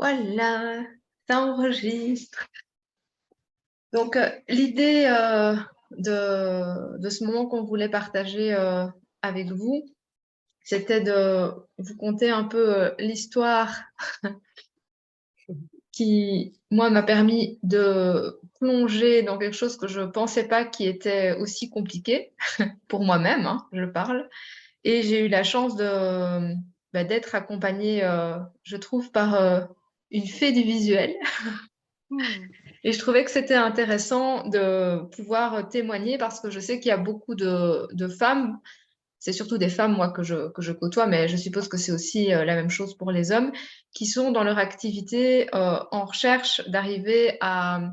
Voilà, ça enregistre. Donc, l'idée de ce moment qu'on voulait partager avec vous, c'était de vous conter un peu l'histoire qui, moi, m'a permis de plonger dans quelque chose que je pensais pas qui était aussi compliqué pour moi-même, hein, je parle. Et j'ai eu la chance d'être accompagnée, je trouve, par une fée du visuel. Mmh. Et je trouvais que c'était intéressant de pouvoir témoigner parce que je sais qu'il y a beaucoup de femmes, c'est surtout des femmes, moi, que je côtoie, mais je suppose que c'est aussi la même chose pour les hommes, qui sont dans leur activité en recherche d'arriver à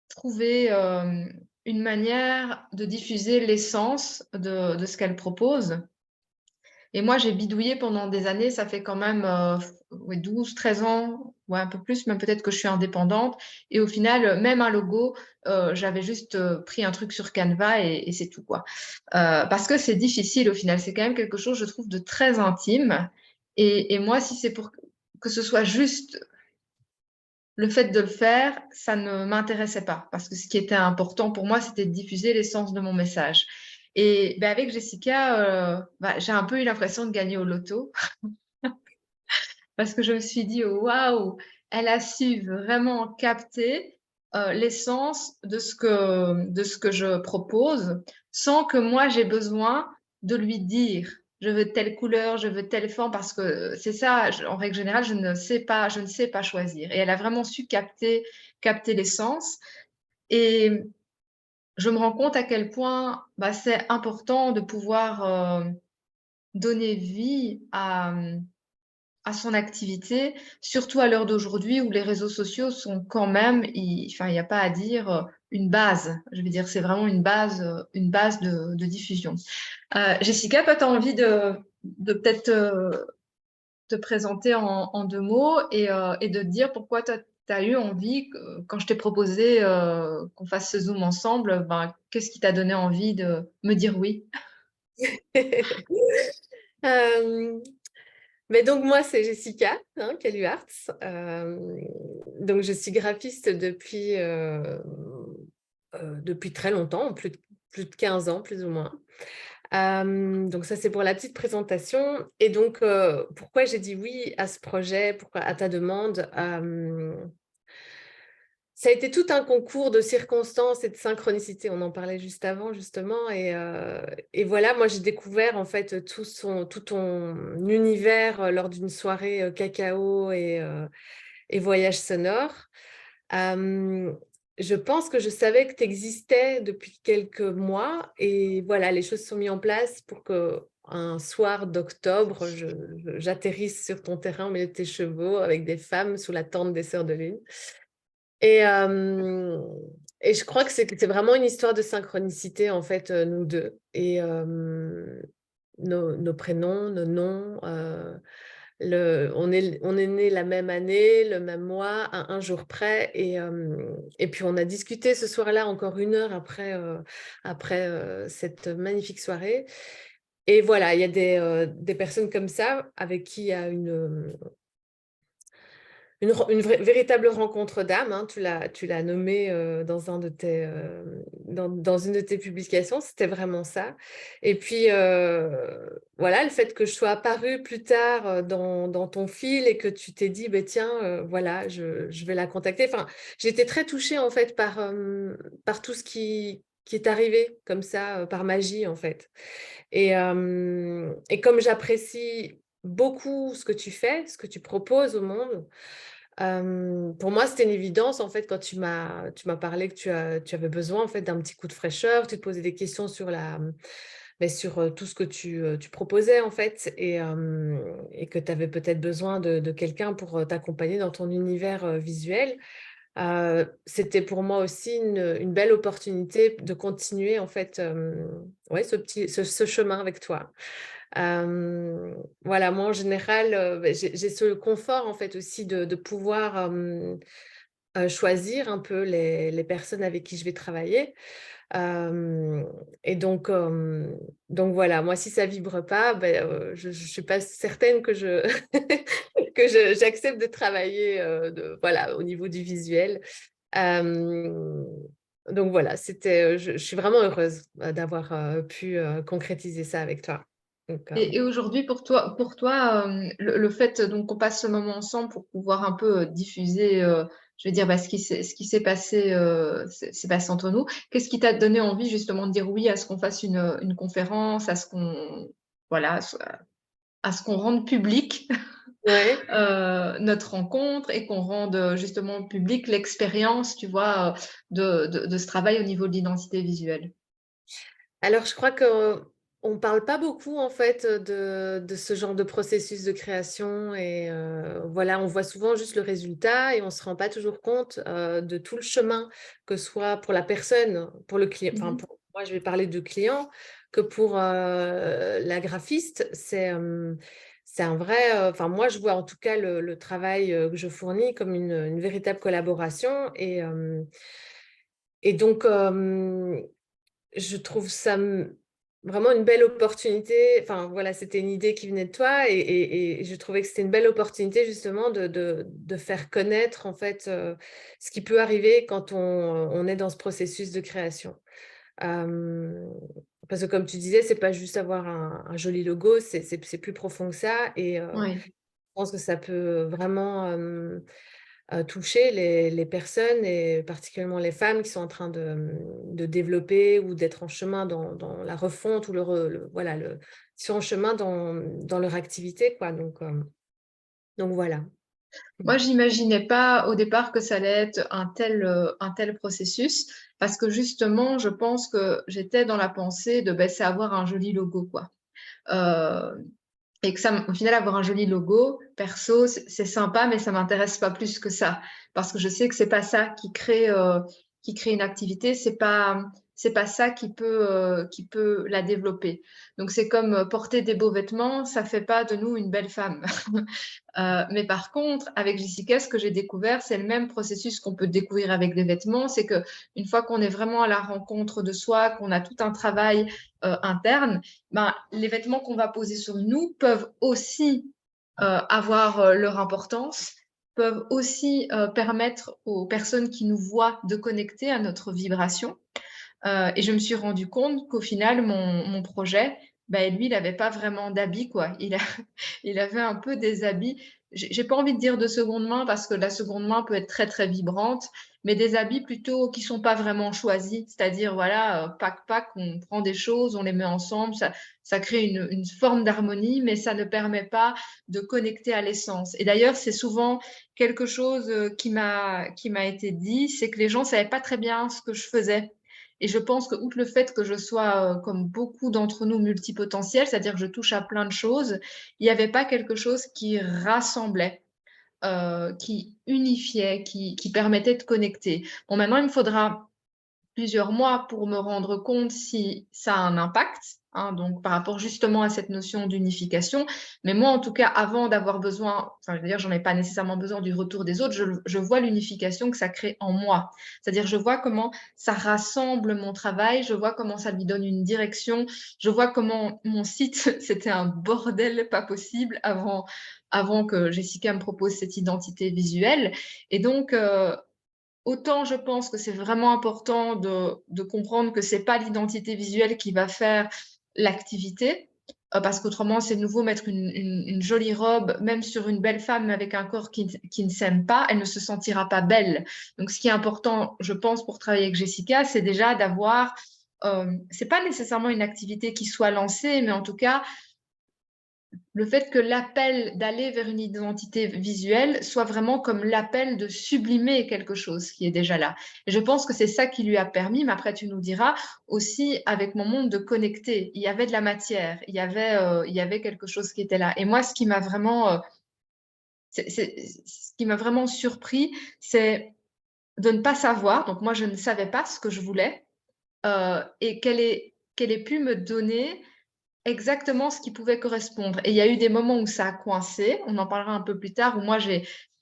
trouver une manière de diffuser l'essence de ce qu'elles proposent. Et moi, j'ai bidouillé pendant des années, ça fait quand même ouais, 12, 13 ans, ouais, un peu plus, même peut-être que je suis indépendante. Et au final, même un logo, j'avais juste pris un truc sur Canva et c'est tout, quoi. Parce que c'est difficile au final, c'est quand même quelque chose, je trouve, de très intime. Et moi, si c'est pour que ce soit juste le fait de le faire, ça ne m'intéressait pas. Parce que ce qui était important pour moi, c'était de diffuser l'essence de mon message. Et ben, avec Jessica, j'ai un peu eu l'impression de gagner au loto. Parce que je me suis dit: «Waouh, elle a su vraiment capter, l'essence de ce que je propose, sans que moi j'ai besoin de lui dire: "Je veux telle couleur, je veux telle forme", parce que c'est ça, en règle générale, je ne sais pas choisir et elle a vraiment su capter l'essence et je me rends compte à quel point, c'est important de pouvoir, donner vie à son activité, surtout à l'heure d'aujourd'hui où les réseaux sociaux sont quand même, enfin, il n'y a pas à dire, une base. Je veux dire, c'est vraiment une base de diffusion. Jessica, toi, tu as envie de peut-être te présenter en 2 mots et de te dire pourquoi tu as eu envie, quand je t'ai proposé qu'on fasse ce Zoom ensemble, qu'est-ce qui t'a donné envie de me dire oui? Hem, mais donc moi, c'est Jessica, hein, Caluarts. Donc je suis graphiste depuis très longtemps, plus de 15 ans, plus ou moins. Donc ça, c'est pour la petite présentation et donc pourquoi j'ai dit oui à ce projet, pourquoi à ta demande? Ça a été tout un concours de circonstances et de synchronicité. On en parlait juste avant justement et voilà, moi j'ai découvert en fait tout ton univers, lors d'une soirée, cacao et voyage sonore. Hem, je pense que je savais que tu existais depuis quelques mois et voilà, les choses se sont mis en place pour qu'un soir d'octobre, j'atterrisse sur ton terrain au milieu de tes chevaux avec des femmes sous la tente des Sœurs de Lune. Et hem et je crois que c'est vraiment une histoire de synchronicité, en fait, nous 2 et nos prénoms, nos noms, on est nés la même année, le même mois, à un jour près et puis on a discuté ce soir-là encore 1 heure après cette magnifique soirée et voilà, il y a des personnes comme ça avec qui il y a une véritable rencontre d'âme, hein, tu l'as nommé, dans une de tes publications, c'était vraiment ça et puis, voilà, le fait que je sois apparue plus tard, dans ton fil et que tu t'es dit: «Beh, tiens, voilà, je vais la contacter». Enfin, j'ai été très touchée, en fait, par tout ce qui est arrivé comme ça, par magie, en fait et comme j'apprécie beaucoup ce que tu fais, ce que tu proposes au monde. Pour moi, c'était une évidence, en fait, quand tu m'as parlé que tu avais besoin, en fait, d'un petit coup de fraîcheur. Tu te posais des questions sur, tout ce que tu proposais, en fait et que tu avais peut-être besoin de quelqu'un pour, t'accompagner dans ton univers, visuel. C'était pour moi aussi une belle opportunité de continuer, en fait, ouais, ce chemin avec toi. Voilà, moi en général, j'ai ce confort en fait aussi de pouvoir, choisir un peu les personnes avec qui je vais travailler. Hem et donc voilà, moi si ça vibre pas, je suis pas certaine que je que j'accepte de travailler voilà, au niveau du visuel. Euh, donc voilà, je suis vraiment heureuse d'avoir pu concrétiser ça avec toi. Donc, Et aujourd'hui, pour toi, le fait donc qu'on passe ce moment ensemble pour pouvoir un peu diffuser, je vais dire, bah, ce qui s'est passé entre nous, qu'est-ce qui t'a donné envie justement de dire oui à ce qu'on fasse une conférence, à ce qu'on voilà, à ce qu'on rende public ouais. notre rencontre et qu'on rende justement public l'expérience, tu vois, de ce travail au niveau de l'identité visuelle. Alors, je crois qu'on ne parle pas beaucoup en fait de ce genre de processus de création et voilà, on voit souvent juste le résultat et on ne se rend pas toujours compte de tout le chemin, que ce soit pour la personne, pour le client, enfin Mhm. pour moi je vais parler de client, que pour la graphiste, c'est un vrai, enfin moi je vois en tout cas le travail que je fournis comme une véritable collaboration et donc je trouve ça vraiment une belle opportunité. Enfin, voilà, c'était une idée qui venait de toi et je trouvais que c'était une belle opportunité justement de faire connaître en fait ce qui peut arriver quand on est dans ce processus de création. Euh, Parce que comme tu disais, c'est pas juste avoir un joli logo, c'est plus profond que ça et Oui. je pense que ça peut vraiment toucher les personnes et particulièrement les femmes qui sont en train de développer ou d'être en chemin dans la refonte ou voilà, qui sont en chemin dans leur activité, quoi. Donc voilà. Moi, j'imaginais pas au départ que ça allait être un tel processus, parce que justement, je pense que j'étais dans la pensée de ben, c'est avoir un joli logo, quoi. Euh, et que ça, au final, avoir un joli logo, perso, c'est sympa, mais ça m'intéresse pas plus que ça, parce que je sais que c'est pas ça qui crée une activité, c'est pas ça qui peut la développer. Donc c'est comme porter des beaux vêtements, ça fait pas de nous une belle femme. Mais par contre, avec Jessica, ce que j'ai découvert, c'est le même processus qu'on peut découvrir avec des vêtements. C'est que une fois qu'on est vraiment à la rencontre de soi, qu'on a tout un travail interne, ben, les vêtements qu'on va poser sur nous peuvent aussi avoir leur importance, peuvent aussi permettre aux personnes qui nous voient de connecter à notre vibration. Et je me suis rendu compte qu'au final, mon projet, ben, lui, il n'avait pas vraiment d'habits, quoi. Il avait un peu des habits, j'ai pas envie de dire de seconde main parce que la seconde main peut être très très vibrante, mais des habits plutôt qui sont pas vraiment choisis, c'est-à-dire voilà, pack, on prend des choses, on les met ensemble, ça crée une forme d'harmonie, mais ça ne permet pas de connecter à l'essence. Et d'ailleurs, c'est souvent quelque chose qui m'a été dit, c'est que les gens savaient pas très bien ce que je faisais. Et je pense que, outre le fait que je sois, comme beaucoup d'entre nous, multipotentiel, c'est-à-dire que je touche à plein de choses, il n'y avait pas quelque chose qui rassemblait, qui unifiait, qui permettait de connecter. Bon, maintenant, il me faudra plusieurs mois pour me rendre compte si ça a un impact, hein, donc par rapport justement à cette notion d'unification. Mais moi, en tout cas, avant d'avoir besoin, enfin, je veux dire, j'en ai pas nécessairement besoin du retour des autres, je vois l'unification que ça crée en moi. C'est-à-dire, je vois comment ça rassemble mon travail, je vois comment ça lui donne une direction, je vois comment mon site, c'était un bordel pas possible avant que Jessica me propose cette identité visuelle. Et donc, autant je pense que c'est vraiment important de comprendre que c'est pas l'identité visuelle qui va faire l'activité, parce qu'autrement, c'est de nouveau mettre une jolie robe, même sur une belle femme avec un corps qui ne s'aime pas, elle ne se sentira pas belle. Donc, ce qui est important, je pense, pour travailler avec Jessica, c'est déjà d'avoir, c'est pas nécessairement une activité qui soit lancée, mais en tout cas, le fait que l'appel d'aller vers une identité visuelle soit vraiment comme l'appel de sublimer quelque chose qui est déjà là. Et je pense que c'est ça qui lui a permis, mais après tu nous diras, aussi avec mon monde de connecter. Il y avait de la matière, il y avait quelque chose qui était là. Et moi, ce qui m'a vraiment surpris, c'est de ne pas savoir. Donc moi, je ne savais pas ce que je voulais et qu'elle ait pu me donner exactement ce qui pouvait correspondre. Et il y a eu des moments où ça a coincé, on en parlera un peu plus tard, où moi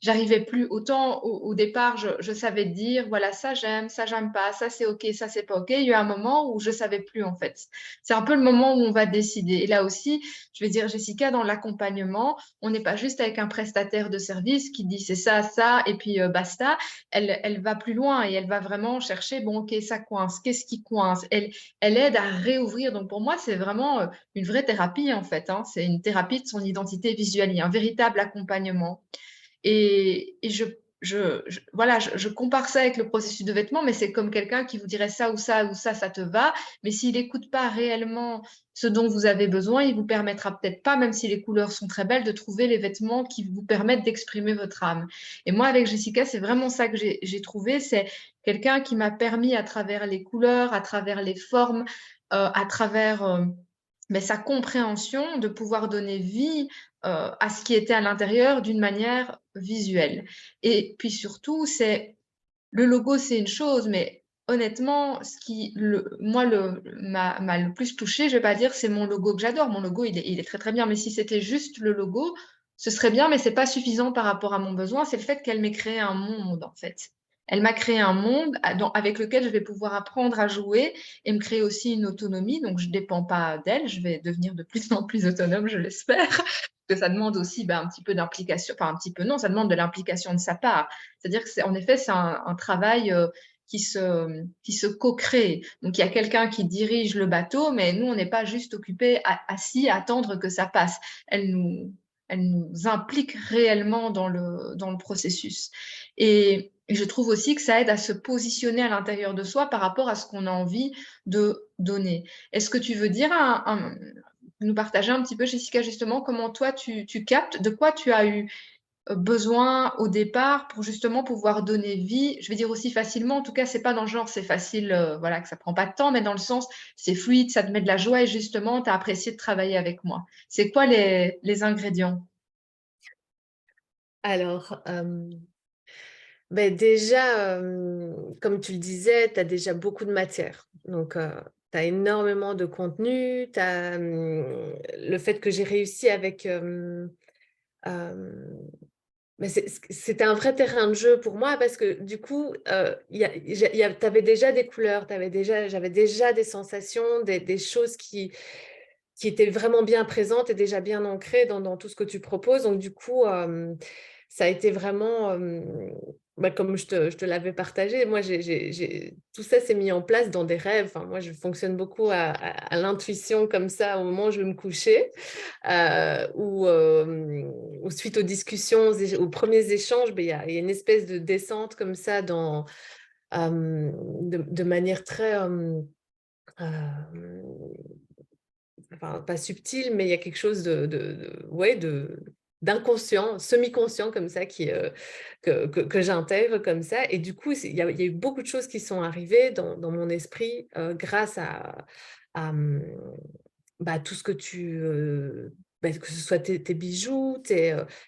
j'arrivais plus. Autant au départ, je savais dire, voilà, ça j'aime pas, ça c'est OK, ça c'est pas OK. Il y a eu un moment où je savais plus, en fait. C'est un peu le moment où on va décider. Et là aussi, je vais dire, Jessica, dans l'accompagnement, on n'est pas juste avec un prestataire de service qui dit c'est ça, et puis basta. Elle va plus loin et elle va vraiment chercher, bon, OK, ça coince, qu'est-ce qui coince? Elle aide à réouvrir. Donc pour moi, c'est vraiment une vraie thérapie, en fait, hein. C'est une thérapie de son identité visuelle, il y a un véritable accompagnement. Et voilà, je compare ça avec le processus de vêtement, mais c'est comme quelqu'un qui vous dirait ça ou ça ou ça te va. Mais s'il n'écoute pas réellement ce dont vous avez besoin, il vous permettra peut-être pas, même si les couleurs sont très belles, de trouver les vêtements qui vous permettent d'exprimer votre âme. Et moi, avec Jessica, c'est vraiment ça que j'ai trouvé. C'est quelqu'un qui m'a permis, à travers les couleurs, à travers les formes, à travers mais sa compréhension, de pouvoir donner vie à ce qui était à l'intérieur d'une manière visuelle. Et puis surtout, c'est le logo, c'est une chose, mais honnêtement, ce qui moi m'a le plus touché, je vais pas dire c'est mon logo que j'adore. Mon logo, il est très très bien, mais si c'était juste le logo, ce serait bien, mais c'est pas suffisant par rapport à mon besoin. C'est le fait qu'elle m'ait créé un monde, en fait. Elle m'a créé un monde avec lequel je vais pouvoir apprendre à jouer et me créer aussi une autonomie. Donc, je ne dépends pas d'elle. Je vais devenir de plus en plus autonome, je l'espère. Que ça demande aussi un petit peu d'implication. Enfin, un petit peu, non, ça demande de l'implication de sa part. C'est-à-dire que, en effet, c'est un travail qui se co-crée. Donc, il y a quelqu'un qui dirige le bateau, mais nous, on n'est pas juste occupés, assis, à attendre que ça passe. Elle nous, elle nous implique réellement dans le processus. Et je trouve aussi que ça aide à se positionner à l'intérieur de soi par rapport à ce qu'on a envie de donner. Est-ce que tu veux dire nous partager un petit peu, Jessica, justement, comment toi tu captes, de quoi tu as eu besoin au départ pour justement pouvoir donner vie, je vais dire aussi facilement, en tout cas, c'est pas dans le genre c'est facile, voilà, que ça prend pas de temps, mais dans le sens c'est fluide, ça te met de la joie et justement, tu as apprécié de travailler avec moi. C'est quoi les ingrédients? Alors, ben déjà, comme tu le disais, tu as déjà beaucoup de matière. Donc, tu as énormément de contenu. Tu as le fait que j'ai réussi avec... mais c'était un vrai terrain de jeu pour moi parce que du coup, tu avais déjà des couleurs, j'avais déjà des sensations, des choses qui étaient vraiment bien présentes et déjà bien ancrées dans tout ce que tu proposes. Donc, du coup, ça a été vraiment, comme je te l'avais partagé, moi, tout ça s'est mis en place dans des rêves. Enfin, moi, je fonctionne beaucoup à l'intuition comme ça au moment où je vais me coucher ou suite aux discussions, aux premiers échanges, il y a une espèce de descente comme ça de manière très... enfin, pas subtil, mais il y a quelque chose ouais, d'inconscient, semi-conscient comme ça que j'intègre comme ça. Et du coup, il y a eu beaucoup de choses qui sont arrivées dans mon esprit grâce à, tout ce que que ce soit tes bijoux,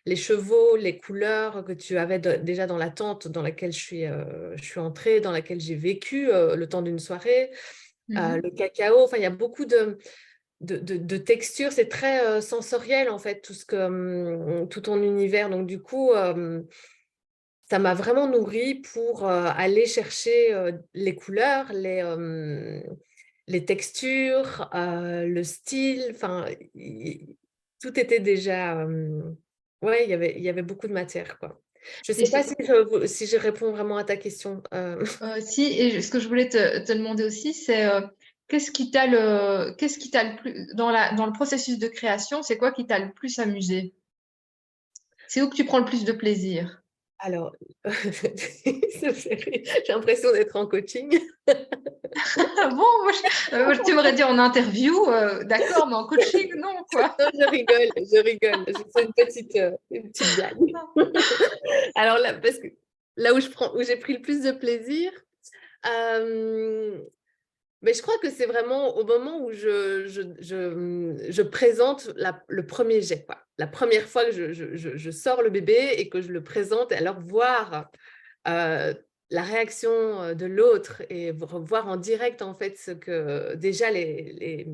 les chevaux, les couleurs que tu avais déjà dans la tente dans laquelle je suis entrée, dans laquelle j'ai vécu le temps d'une soirée, le cacao. Enfin, il y a beaucoup de texture, c'est très sensoriel en fait, tout ton univers. Donc du coup, ça m'a vraiment nourrie pour aller chercher les couleurs, les textures, le style. Enfin, tout était déjà... ouais, il y avait beaucoup de matière, quoi. Je ne Et sais pas si je réponds vraiment à ta question. si, et ce que je voulais te demander aussi, c'est qu'est-ce qui t'a le plus, dans le processus de création, c'est quoi qui t'a le plus amusé? C'est où que tu prends le plus de plaisir? Alors, ça me fait rire. J'ai l'impression d'être en coaching. Ah bon, tu m'aurais dit en interview, d'accord, mais en coaching, non, quoi. Non, je rigole, je rigole. C'est une petite blague. Alors là, parce que là où j'ai pris le plus de plaisir, mais je crois que c'est vraiment au moment où je présente le premier jet, quoi. La première fois que je sors le bébé et que je le présente, et alors voir la réaction de l'autre et voir en direct en fait ce que déjà les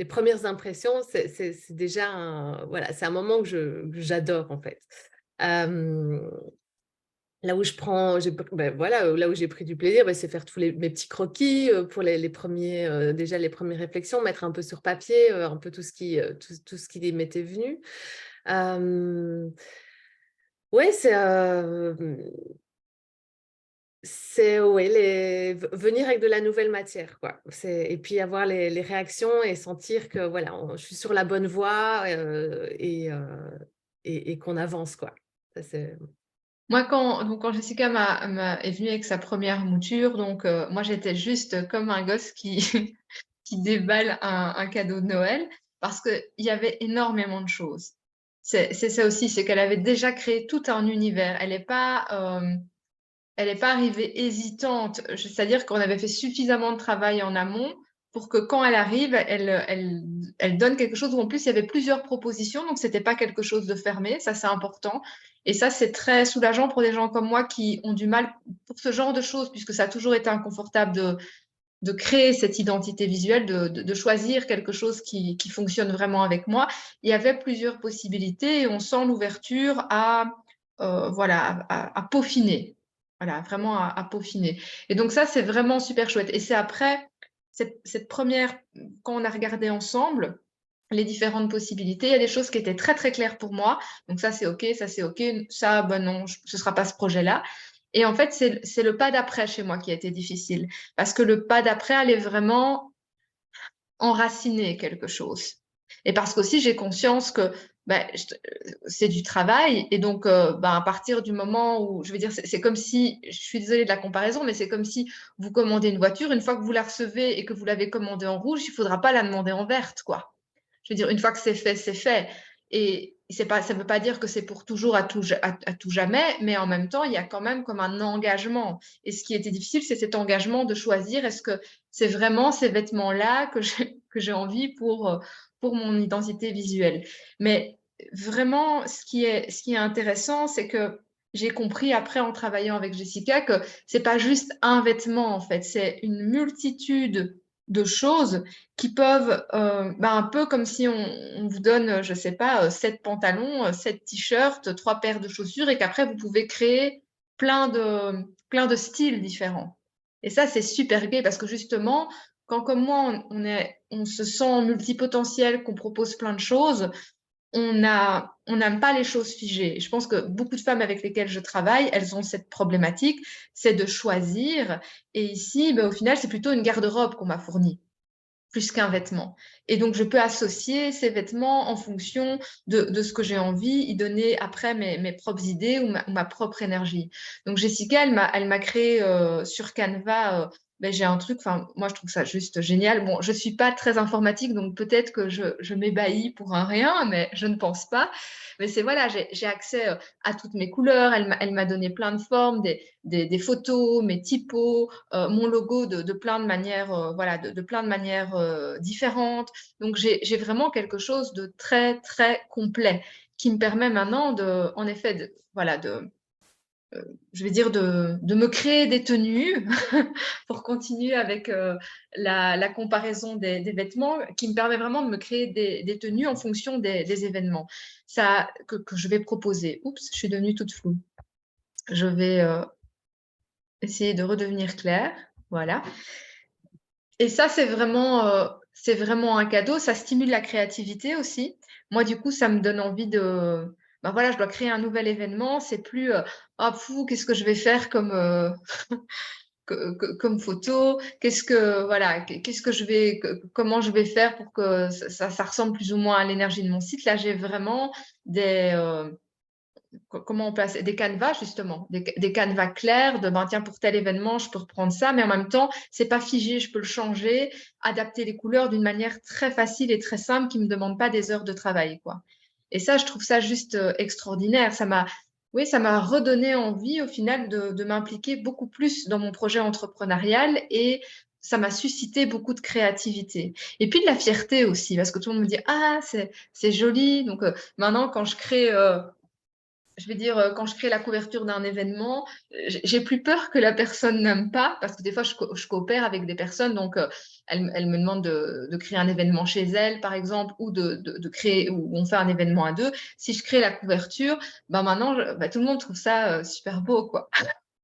premières impressions, c'est déjà voilà, c'est un moment que j'adore en fait. Là où là où j'ai pris du plaisir, c'est faire tous mes petits croquis pour les premiers, déjà les premières réflexions, mettre un peu sur papier, un peu tout ce qui m'était venu. Ouais, venir avec de la nouvelle matière, quoi. Et puis avoir les réactions et sentir que voilà, je suis sur la bonne voie et qu'on avance, quoi. Ça, Moi, quand Jessica est venue avec sa première mouture, donc moi j'étais juste comme un gosse qui, qui déballe un cadeau de Noël parce qu'il y avait énormément de choses. C'est ça aussi, c'est qu'elle avait déjà créé tout un univers. Elle n'est pas arrivée hésitante, c'est-à-dire qu'on avait fait suffisamment de travail en amont pour que quand elle arrive, elle donne quelque chose où en plus il y avait plusieurs propositions, donc c'était pas quelque chose de fermé, ça c'est important. Et ça c'est très soulageant pour des gens comme moi qui ont du mal pour ce genre de choses, puisque ça a toujours été inconfortable de créer cette identité visuelle, de choisir quelque chose qui fonctionne vraiment avec moi. Il y avait plusieurs possibilités et on sent l'ouverture voilà, à peaufiner. Voilà, vraiment à peaufiner. Et donc ça, c'est vraiment super chouette. Et c'est après cette première, quand on a regardé ensemble les différentes possibilités, il y a des choses qui étaient très très claires pour moi. Donc ça, c'est OK, ça, c'est OK. Ça, ben non, ce ne sera pas ce projet-là. Et en fait, c'est le pas d'après chez moi qui a été difficile. Parce que le pas d'après allait vraiment enraciner quelque chose. Et parce qu'aussi, j'ai conscience que ben, c'est du travail. Et donc, ben, à partir du moment où, je veux dire, c'est comme si, je suis désolée de la comparaison, mais c'est comme si vous commandez une voiture, une fois que vous la recevez et que vous l'avez commandée en rouge, il ne faudra pas la demander en verte, quoi. Je veux dire, une fois que c'est fait, c'est fait. Et c'est pas, ça ne veut pas dire que c'est pour toujours à tout jamais, mais en même temps, il y a quand même comme un engagement. Et ce qui était difficile, c'est cet engagement de choisir est-ce que c'est vraiment ces vêtements-là que j'ai envie pour mon identité visuelle. Mais vraiment, ce qui est intéressant, c'est que j'ai compris après en travaillant avec Jessica que c'est pas juste un vêtement en fait, c'est une multitude de choses qui peuvent, un peu comme si on vous donne, je sais pas, 7 pantalons, 7 t-shirts, 3 paires de chaussures et qu'après vous pouvez créer plein de styles différents. Et ça, c'est super gai parce que justement, quand comme moi, on se sent multipotentiel, qu'on propose plein de choses, on n'aime pas les choses figées. Je pense que beaucoup de femmes avec lesquelles je travaille, elles ont cette problématique, c'est de choisir. Et ici, au final, c'est plutôt une garde-robe qu'on m'a fournie plus qu'un vêtement. Et donc, je peux associer ces vêtements en fonction de ce que j'ai envie, y donner après mes propres idées ou ma propre énergie. Donc, Jessica, elle m'a créé sur Canva. J'ai un truc, enfin, moi, je trouve ça juste génial. Bon, je suis pas très informatique, donc peut-être que je m'ébahis pour un rien, mais je ne pense pas. Mais c'est voilà, j'ai accès à toutes mes couleurs. Elle m'a donné plein de formes, des photos, mes typos, mon logo de plein de manières, voilà, de plein de manières différentes. Donc, j'ai vraiment quelque chose de très, très complet qui me permet maintenant en effet, voilà, je vais dire de me créer des tenues pour continuer avec la comparaison des vêtements, qui me permet vraiment de me créer des tenues en fonction des événements que je vais proposer. Oups, je suis devenue toute floue. Je vais essayer de redevenir claire. Voilà. Et ça, c'est vraiment un cadeau. Ça stimule la créativité aussi. Moi, du coup, ça me donne envie voilà, je dois créer un nouvel événement. C'est plus, ah, fou, qu'est-ce que je vais faire comme photo? Voilà, comment je vais faire pour que ça ressemble plus ou moins à l'énergie de mon site? Là, j'ai vraiment comment on place des canevas justement, des canevas clairs de ben, tiens pour tel événement je peux reprendre ça, mais en même temps c'est pas figé, je peux le changer, adapter les couleurs d'une manière très facile et très simple qui me demande pas des heures de travail quoi. Et ça je trouve ça juste extraordinaire. Ça m'a redonné envie au final de m'impliquer beaucoup plus dans mon projet entrepreneurial et ça m'a suscité beaucoup de créativité. Et puis de la fierté aussi, parce que tout le monde me dit ah c'est joli, donc maintenant quand je crée je vais dire, quand je crée la couverture d'un événement, j'ai plus peur que la personne n'aime pas, parce que des fois, je coopère avec des personnes, donc elles me demandent de créer un événement chez elles, par exemple, ou de créer, ou on fait un événement à deux. Si je crée la couverture, ben maintenant, tout le monde trouve ça super beau, quoi.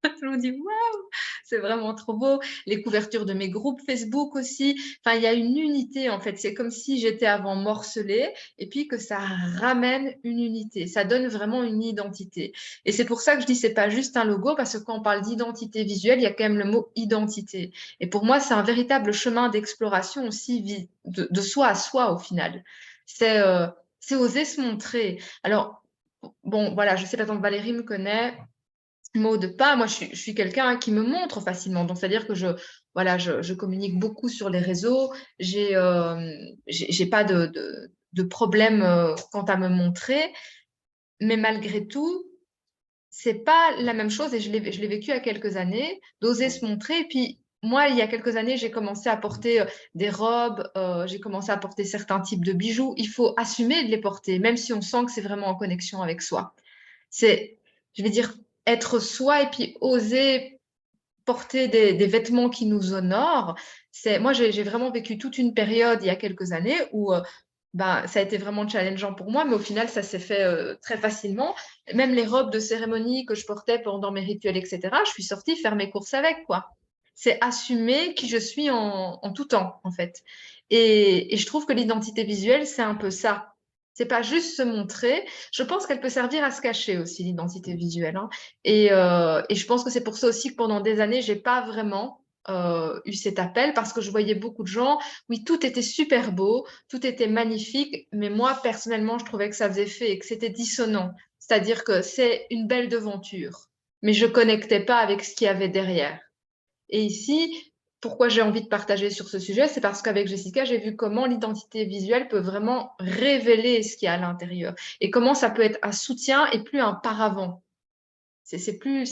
Tout le monde dit waouh, c'est vraiment trop beau. Les couvertures de mes groupes Facebook aussi. Enfin, il y a une unité en fait. C'est comme si j'étais avant morcelée et puis que ça ramène une unité. Ça donne vraiment une identité. Et c'est pour ça que je dis c'est pas juste un logo parce que quand on parle d'identité visuelle, il y a quand même le mot identité. Et pour moi, c'est un véritable chemin d'exploration aussi de soi à soi au final. C'est euh, c'est oser se montrer. Alors bon, voilà, je sais pas tant que Valérie me connaît mots de pas. Moi, je suis quelqu'un qui me montre facilement. Donc, c'est-à-dire que voilà, je communique beaucoup sur les réseaux. J'ai pas de problème quant à me montrer. Mais malgré tout, c'est pas la même chose. Et je l'ai vécu il y a quelques années, d'oser se montrer. Et puis, moi, il y a quelques années, j'ai commencé à porter des robes, j'ai commencé à porter certains types de bijoux. Il faut assumer de les porter, même si on sent que c'est vraiment en connexion avec soi. C'est, je vais dire, être soi et puis oser porter des vêtements qui nous honorent. Moi, j'ai vraiment vécu toute une période il y a quelques années où ça a été vraiment challengeant pour moi, mais au final, ça s'est fait très facilement. Même les robes de cérémonie que je portais pendant mes rituels, etc., je suis sortie faire mes courses avec, quoi. C'est assumer qui je suis en tout temps, en fait. Et je trouve que l'identité visuelle, c'est un peu ça. C'est pas juste se montrer. Je pense qu'elle peut servir à se cacher aussi, l'identité visuelle, hein. Et je pense que c'est pour ça aussi que pendant des années, j'ai pas vraiment eu cet appel parce que je voyais beaucoup de gens, oui, tout était super beau, tout était magnifique, mais moi, personnellement, je trouvais que ça faisait fait et que c'était dissonant. C'est-à-dire que c'est une belle devanture, mais je connectais pas avec ce qu'il y avait derrière. Et ici, pourquoi j'ai envie de partager sur ce sujet, c'est parce qu'avec Jessica, j'ai vu comment l'identité visuelle peut vraiment révéler ce qu'il y a à l'intérieur et comment ça peut être un soutien et plus un paravent. C'est plus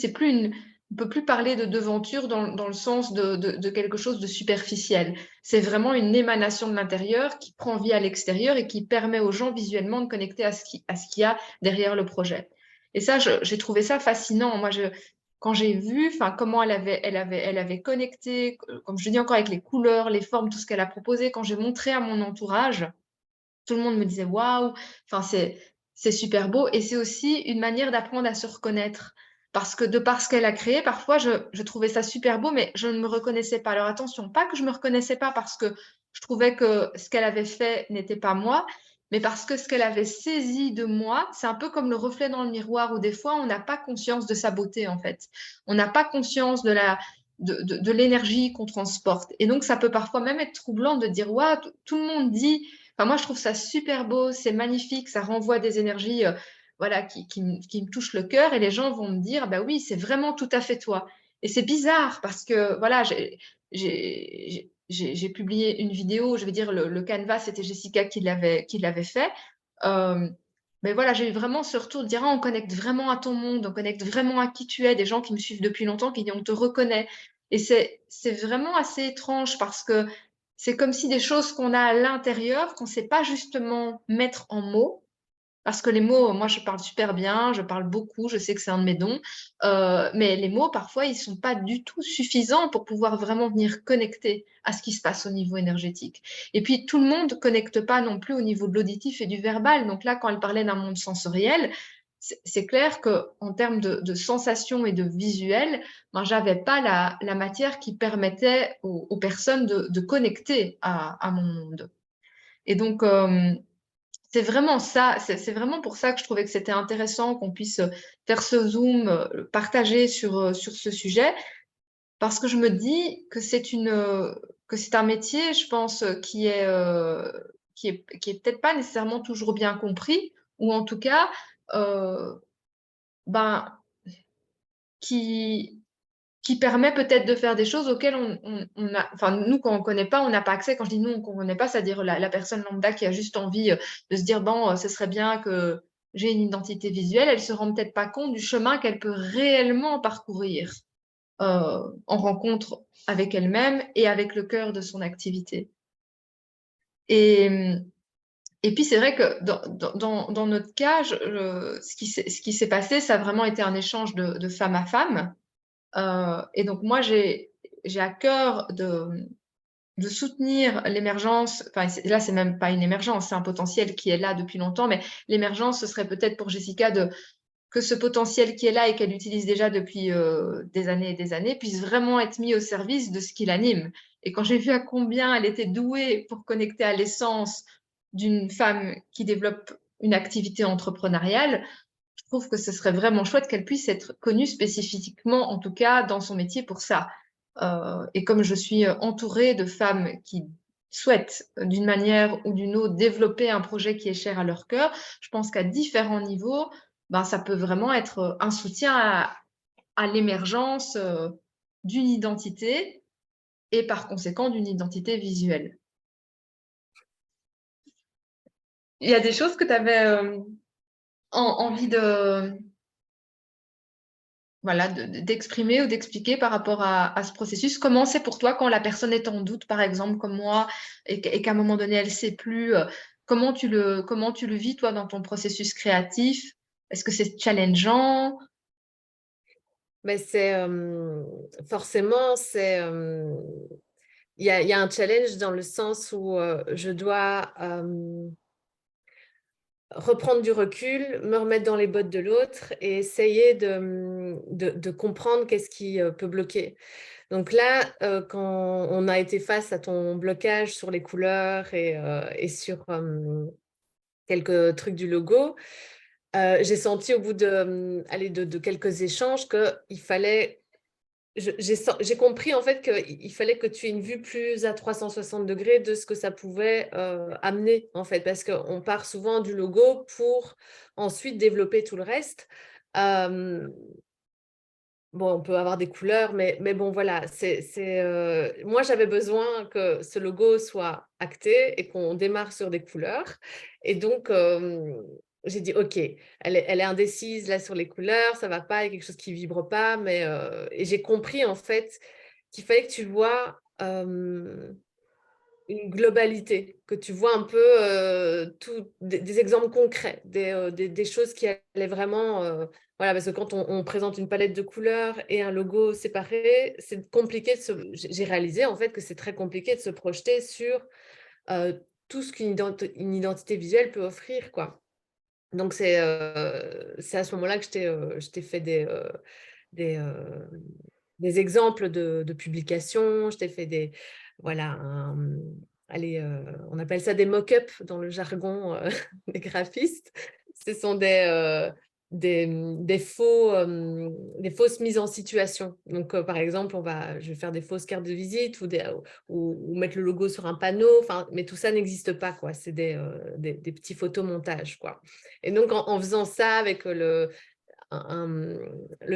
on peut plus parler de devanture dans le sens de quelque chose de superficiel. C'est vraiment une émanation de l'intérieur qui prend vie à l'extérieur et qui permet aux gens visuellement de connecter à ce qu'il y a derrière le projet. Et ça, j'ai trouvé ça fascinant. Moi, quand j'ai vu, enfin, comment elle avait connecté, comme je dis encore avec les couleurs, les formes, tout ce qu'elle a proposé, quand j'ai montré à mon entourage, tout le monde me disait waouh, enfin c'est super beau et c'est aussi une manière d'apprendre à se reconnaître parce que de par ce qu'elle a créé, parfois je trouvais ça super beau mais je ne me reconnaissais pas. Alors attention, pas que je me reconnaissais pas parce que je trouvais que ce qu'elle avait fait n'était pas moi, mais parce que ce qu'elle avait saisi de moi, c'est un peu comme le reflet dans le miroir où des fois on n'a pas conscience de sa beauté en fait. On n'a pas conscience de l'énergie qu'on transporte. Et donc ça peut parfois même être troublant de dire waouh, tout le monde dit. Enfin, moi, je trouve ça super beau, c'est magnifique, ça renvoie des énergies voilà, qui me touchent le cœur et les gens vont me dire, bah oui, c'est vraiment tout à fait toi. Et c'est bizarre parce que voilà, j'ai publié une vidéo, je vais dire, le canevas, c'était Jessica qui l'avait fait. Euh, mais voilà, j'ai eu vraiment ce retour de dire, ah, on connecte vraiment à ton monde, on connecte vraiment à qui tu es, des gens qui me suivent depuis longtemps qui disent, on te reconnaît. Et c'est vraiment assez étrange parce que c'est comme si des choses qu'on a à l'intérieur, qu'on ne sait pas justement mettre en mots, parce que les mots, moi je parle super bien, je parle beaucoup, je sais que c'est un de mes dons, mais les mots, parfois, ils ne sont pas du tout suffisants pour pouvoir vraiment venir connecter à ce qui se passe au niveau énergétique. Et puis, tout le monde ne connecte pas non plus au niveau de l'auditif et du verbal. Donc là, quand elle parlait d'un monde sensoriel, c'est clair qu'en termes de sensations et de visuel, ben, je n'avais pas la matière qui permettait aux personnes de connecter à mon monde. Et donc, c'est vraiment ça, c'est vraiment pour ça que je trouvais que c'était intéressant qu'on puisse faire ce zoom, partager sur ce sujet, parce que je me dis que que c'est un métier, je pense, qui est peut-être pas nécessairement toujours bien compris, ou en tout cas, euh, ben, qui, qui permet peut-être de faire des choses auxquelles on a, enfin, nous, quand on ne connaît pas, on n'a pas accès. Quand je dis nous, on ne connaît pas, c'est-à-dire la personne lambda qui a juste envie de se dire, bon, ce serait bien que j'ai une identité visuelle, elle ne se rend peut-être pas compte du chemin qu'elle peut réellement parcourir en rencontre avec elle-même et avec le cœur de son activité. Et, Et puis, c'est vrai que dans notre cas, ce qui s'est passé, ça a vraiment été un échange de femme à femme. Et donc, moi, j'ai à cœur de soutenir l'émergence. Enfin, là, c'est même pas une émergence, c'est un potentiel qui est là depuis longtemps, mais l'émergence, ce serait peut-être pour Jessica que ce potentiel qui est là et qu'elle utilise déjà depuis des années et des années puisse vraiment être mis au service de ce qui l'anime. Et quand j'ai vu à combien elle était douée pour connecter à l'essence d'une femme qui développe une activité entrepreneuriale, je trouve que ce serait vraiment chouette qu'elle puisse être connue spécifiquement, en tout cas dans son métier pour ça. Et comme je suis entourée de femmes qui souhaitent d'une manière ou d'une autre développer un projet qui est cher à leur cœur, je pense qu'à différents niveaux, ben, ça peut vraiment être un soutien à l'émergence d'une identité et par conséquent d'une identité visuelle. Il y a des choses que tu avais envie voilà, d'exprimer ou d'expliquer par rapport à ce processus. Comment c'est pour toi quand la personne est en doute, par exemple, comme moi, et qu'à un moment donné, elle ne sait plus, comment tu le vis, toi, dans ton processus créatif? Est-ce que c'est challengeant? Mais forcément, il y a un challenge dans le sens où je dois reprendre du recul, me remettre dans les bottes de l'autre et essayer de comprendre qu'est-ce qui peut bloquer. Donc là, quand on a été face à ton blocage sur les couleurs et sur quelques trucs du logo, j'ai senti au bout de quelques échanges qu'il fallait... J'ai compris en fait qu'il fallait que tu aies une vue plus à 360 degrés de ce que ça pouvait amener en fait, parce qu'on part souvent du logo pour ensuite développer tout le reste. Bon, on peut avoir des couleurs, mais bon, voilà. Moi, j'avais besoin que ce logo soit acté et qu'on démarre sur des couleurs. Et donc, j'ai dit, OK, elle est indécise là sur les couleurs, ça va pas, il y a quelque chose qui vibre pas. Et j'ai compris en fait qu'il fallait que tu vois une globalité, que tu vois un peu des exemples concrets, des choses qui allaient vraiment... voilà, parce que quand on présente une palette de couleurs et un logo séparé, c'est compliqué j'ai réalisé en fait que c'est très compliqué de se projeter sur tout ce une identité visuelle peut offrir, quoi. Donc, c'est à ce moment-là que je t'ai fait des, euh, des exemples de publications, je t'ai fait voilà, allez, on appelle ça des mock-ups dans le jargon des graphistes. Ce sont des fausses mises en situation. Donc, par exemple, je vais faire des fausses cartes de visite ou mettre le logo sur un panneau, mais tout ça n'existe pas, quoi. C'est des petits photomontages, quoi. Et donc, en faisant ça avec le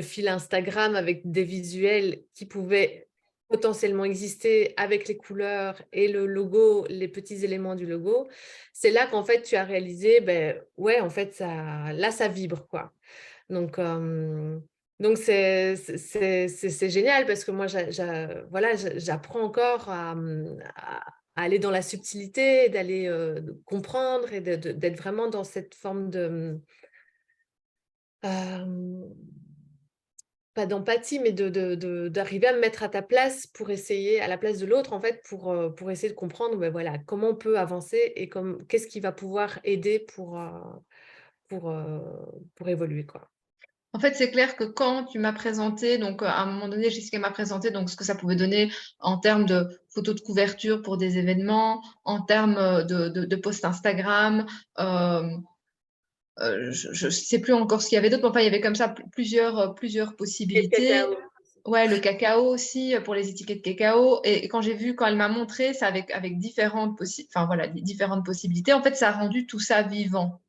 fil Instagram avec des visuels qui pouvaient potentiellement exister avec les couleurs et le logo, les petits éléments du logo, c'est là qu'en fait tu as réalisé, ben ouais, en fait là ça vibre, quoi. Donc c'est génial parce que moi voilà, j'apprends encore à aller dans la subtilité, d'aller comprendre et d'être vraiment dans cette forme pas d'empathie, mais d'arriver à me mettre à ta place pour essayer, à la place de l'autre, en fait, pour essayer de comprendre ben voilà, comment on peut avancer et qu'est-ce qui va pouvoir aider pour, euh, pour évoluer, quoi. En fait, c'est clair que quand tu m'as présenté, donc à un moment donné, Jessica m'a présenté donc ce que ça pouvait donner en termes de photos de couverture pour des événements, en termes de posts Instagram. Je ne sais plus encore ce qu'il y avait d'autre, mais enfin, il y avait comme ça plusieurs Et le possibilités. cacao. Ouais, le cacao aussi, pour les étiquettes cacao. Et quand j'ai vu, quand elle m'a montré ça avec enfin, voilà, différentes possibilités, en fait, ça a rendu tout ça vivant.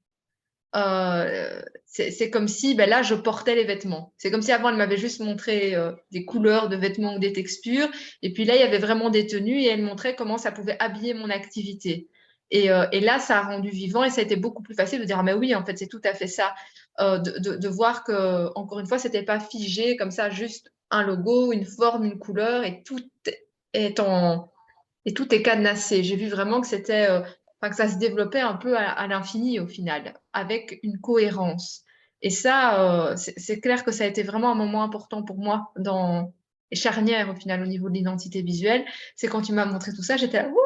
C'est comme si, ben là, je portais les vêtements. C'est comme si avant, elle m'avait juste montré des couleurs de vêtements ou des textures. Et puis là, il y avait vraiment des tenues et elle montrait comment ça pouvait habiller mon activité. Et là, ça a rendu vivant et ça a été beaucoup plus facile de dire, ah, mais oui, en fait, c'est tout à fait ça. De voir que, encore une fois, c'était pas figé comme ça, juste un logo, une forme, une couleur et tout est cadenassé. J'ai vu vraiment que c'était enfin, que ça se développait un peu à l'infini au final, avec une cohérence. Et ça, c'est clair que ça a été vraiment un moment important pour moi et charnière au final au niveau de l'identité visuelle. C'est quand tu m'as montré tout ça, j'étais là, wouh,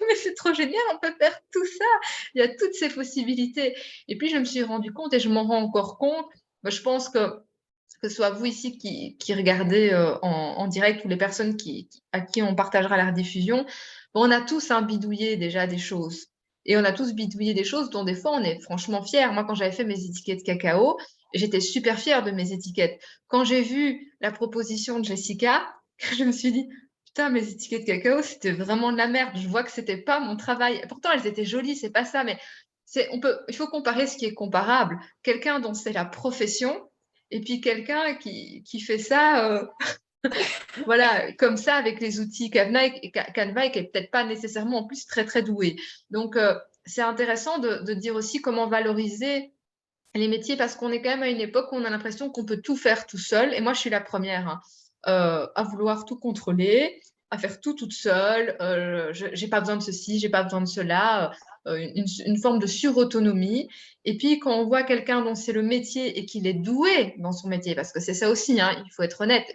mais c'est trop génial, on peut faire tout ça. Il y a toutes ces possibilités. Et puis je me suis rendu compte et je m'en rends encore compte. Je pense que ce soit vous ici qui regardez en direct ou les personnes à qui on partagera la rediffusion, on a tous bidouillé déjà des choses. Et on a tous bidouillé des choses dont des fois on est franchement fiers. Moi, quand j'avais fait mes étiquettes cacao, j'étais super fière de mes étiquettes. Quand j'ai vu la proposition de Jessica, je me suis dit, putain, mes étiquettes cacao, c'était vraiment de la merde. Je vois que c'était pas mon travail. Pourtant, elles étaient jolies, c'est pas ça, mais il faut comparer ce qui est comparable. Quelqu'un dont c'est la profession, et puis quelqu'un qui fait ça, voilà, comme ça avec les outils Canva et qui est peut-être pas nécessairement en plus très très doué. Donc c'est intéressant de dire aussi comment valoriser les métiers parce qu'on est quand même à une époque où on a l'impression qu'on peut tout faire tout seul. Et moi, je suis la première à vouloir tout contrôler, à faire tout toute seule. J'ai pas besoin de ceci, j'ai pas besoin de cela. Une forme de surautonomie. Et puis, quand on voit quelqu'un dont c'est le métier et qu'il est doué dans son métier, parce que c'est ça aussi, hein, il faut être honnête.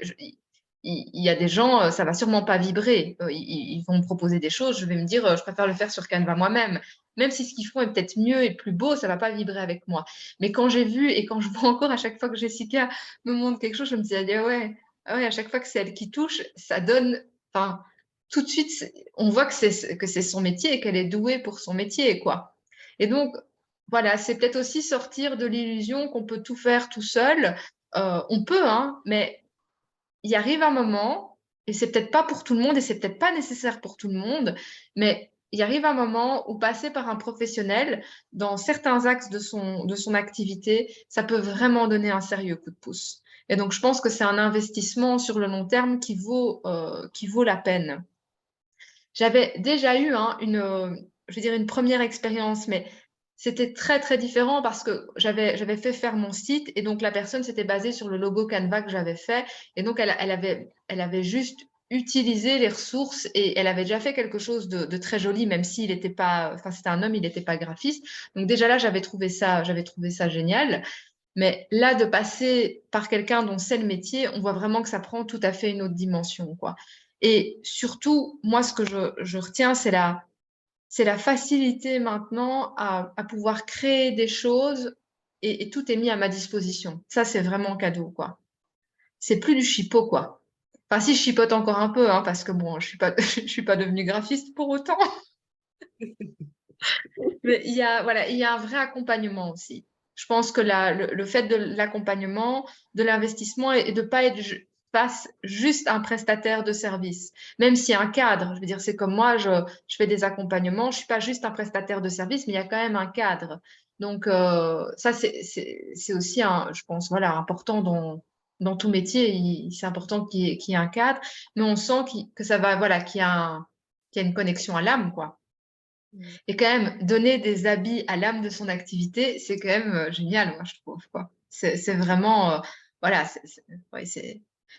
Il y a des gens, ça va sûrement pas vibrer. Ils vont me proposer des choses, je vais me dire, je préfère le faire sur Canva moi-même. Même si ce qu'ils font est peut-être mieux et plus beau, ça va pas vibrer avec moi. Mais quand j'ai vu et quand je vois encore à chaque fois que Jessica me montre quelque chose, je me dis, ah ouais, à chaque fois que c'est elle qui touche, ça donne, enfin, tout de suite, on voit que c'est son métier et qu'elle est douée pour son métier, quoi. Et donc, voilà, c'est peut-être aussi sortir de l'illusion qu'on peut tout faire tout seul. On peut, hein, mais il arrive un moment, et c'est peut-être pas pour tout le monde, et c'est peut-être pas nécessaire pour tout le monde, mais il arrive un moment où passer par un professionnel dans certains axes de son activité, ça peut vraiment donner un sérieux coup de pouce. Et donc, je pense que c'est un investissement sur le long terme qui vaut la peine. J'avais déjà eu je veux dire, une première expérience, mais c'était très, très différent parce que j'avais fait faire mon site et donc la personne s'était basée sur le logo Canva que j'avais fait. Et donc, elle avait juste utilisé les ressources et elle avait déjà fait quelque chose de très joli, même s'il n'était pas, enfin, c'était un homme, il n'était pas graphiste. Donc, déjà là, j'avais trouvé ça génial. Mais là, de passer par quelqu'un dont c'est le métier, on voit vraiment que ça prend tout à fait une autre dimension, quoi. Et surtout, moi, ce que je retiens, c'est la facilité maintenant à pouvoir créer des choses et tout est mis à ma disposition. Ça, c'est vraiment cadeau, quoi. C'est plus du chipot, quoi. Enfin, si je chipote encore un peu, hein, parce que bon, je suis pas devenue graphiste pour autant. Mais voilà, il y a un vrai accompagnement aussi. Je pense que le fait de l'accompagnement, de l'investissement et de ne pas être face juste un prestataire de service, même s'il y a un cadre. Je veux dire, c'est comme moi, je fais des accompagnements, je ne suis pas juste un prestataire de service, mais il y a quand même un cadre. Donc, ça, c'est aussi, je pense, voilà, important dans tout métier. C'est important qu'il y ait un cadre, mais on sent que ça va, voilà, qu'il y a une connexion à l'âme, quoi. Et quand même, donner des habits à l'âme de son activité, c'est quand même génial, moi, je trouve, quoi. C'est vraiment, voilà, ouais,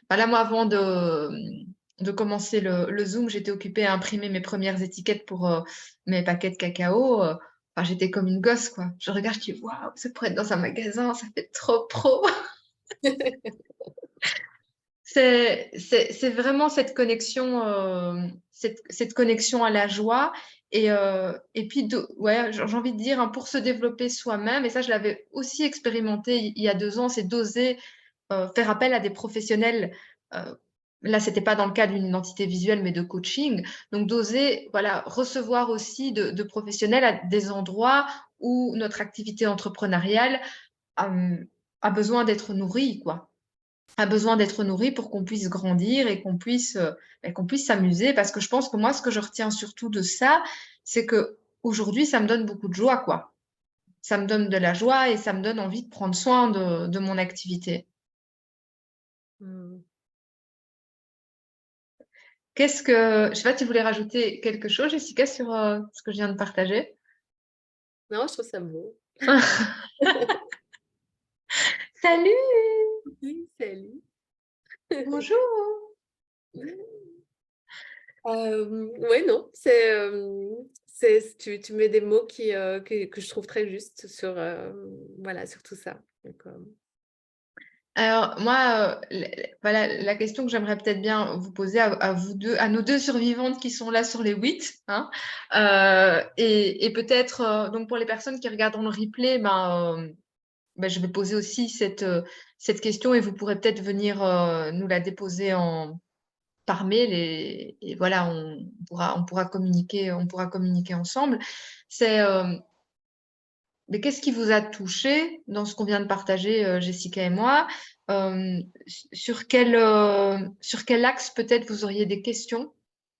enfin, là, moi, avant de commencer le Zoom, j'étais occupée à imprimer mes premières étiquettes pour mes paquets de cacao. Enfin, j'étais comme une gosse, quoi. Je regarde, je dis, waouh, c'est pour être dans un magasin, ça fait trop pro. C'est vraiment cette connexion à la joie. Et puis, ouais, j'ai envie de dire, hein, pour se développer soi-même, et ça, je l'avais aussi expérimenté il y a 2 ans, c'est d'oser faire appel à des professionnels. euh, Là, c'était pas dans le cadre d'une identité visuelle, mais de coaching. Donc, d'oser, voilà, recevoir aussi de professionnels à des endroits où notre activité entrepreneuriale euh, a besoin d'être nourrie, quoi, a besoin d'être nourri pour qu'on puisse grandir et qu'on puisse s'amuser. Parce que je pense que moi, ce que je retiens surtout de ça, c'est que aujourd'hui, ça me donne beaucoup de joie, quoi. Ça me donne de la joie et ça me donne envie de prendre soin de mon activité. Mm. Je sais pas, tu voulais rajouter quelque chose, Jessica, sur ce que je viens de partager? Non, je trouve ça beau. Salut! Oui, salut. Bonjour! Ouais, non, Tu mets des mots que je trouve très justes sur, voilà, sur tout ça. Donc, Alors moi, voilà, la question que j'aimerais peut-être bien vous poser à vous deux, à nos deux survivantes qui sont là sur les 8, hein, et peut-être, donc pour les personnes qui regarderont le replay, ben, je vais poser aussi cette question et vous pourrez peut-être venir nous la déposer par mail et voilà, on pourra communiquer ensemble. C'est mais qu'est-ce qui vous a touché dans ce qu'on vient de partager, Jessica et moi? Sur quel axe peut-être vous auriez des questions?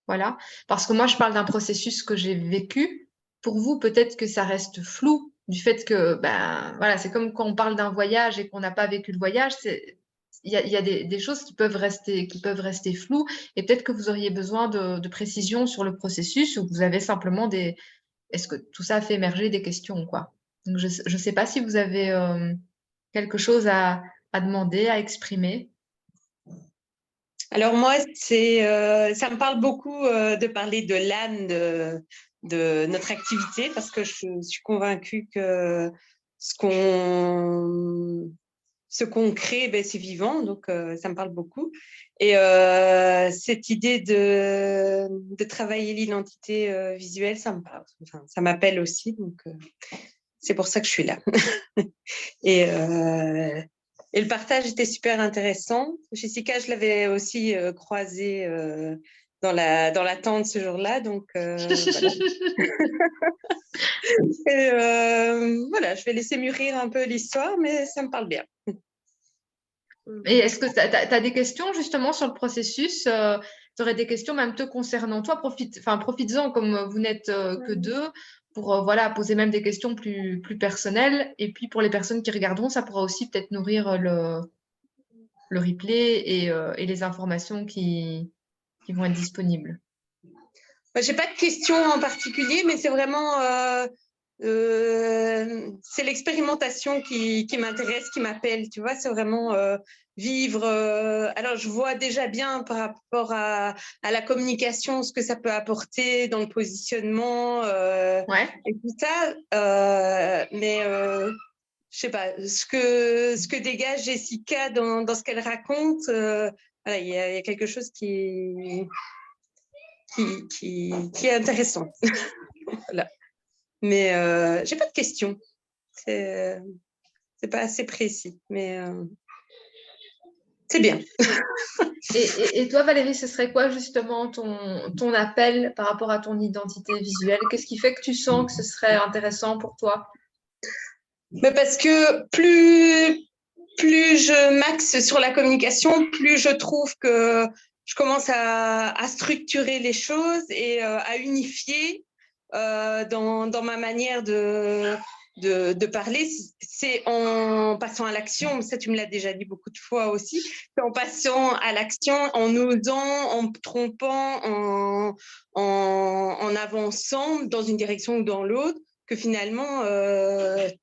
Voilà. Parce que moi, je parle d'un processus que j'ai vécu. Pour vous, peut-être que ça reste flou du fait que, ben, voilà, c'est comme quand on parle d'un voyage et qu'on n'a pas vécu le voyage, il y a des choses qui peuvent rester floues et peut-être que vous auriez besoin de précision sur le processus ou vous avez simplement est-ce que tout ça fait émerger des questions, quoi. Donc, je ne sais pas si vous avez quelque chose à demander, à exprimer. Alors moi, ça me parle beaucoup de parler de l'âme de notre activité parce que je suis convaincue que ce qu'on crée, ben, c'est vivant, donc ça me parle beaucoup. Et cette idée de travailler l'identité visuelle, ça me parle. Enfin, ça m'appelle aussi, donc c'est pour ça que je suis là. Et le partage était super intéressant. Jessica, je l'avais aussi croisée dans la tente ce jour-là. Donc, voilà. Et, voilà, je vais laisser mûrir un peu l'histoire, mais ça me parle bien. Et est-ce que tu as des questions justement sur le processus tu aurais des questions même te concernant toi, profites-en comme vous n'êtes que deux pour voilà, poser même des questions plus personnelles. Et puis pour les personnes qui regarderont, ça pourra aussi peut-être nourrir le replay et les informations qui vont être disponibles. Je n'ai pas de questions en particulier, mais c'est vraiment c'est l'expérimentation qui m'intéresse, qui m'appelle. Tu vois, c'est vraiment vivre. Alors, je vois déjà bien par rapport à la communication ce que ça peut apporter dans le positionnement Ouais. et tout ça. Mais je sais pas, ce que dégage Jessica dans ce qu'elle raconte, voilà, il y a quelque chose qui est intéressant. Voilà. Mais j'ai pas de questions. C'est pas assez précis, mais c'est bien. Et toi, Valérie, ce serait quoi justement ton appel par rapport à ton identité visuelle? Qu'est-ce qui fait que tu sens que ce serait intéressant pour toi? Mais parce que plus je m'axe sur la communication, plus je trouve que je commence à structurer les choses et à unifier dans ma manière de parler. C'est en passant à l'action, ça tu me l'as déjà dit beaucoup de fois aussi, c'est en passant à l'action, en osant, en me trompant, en avançant dans une direction ou dans l'autre, que finalement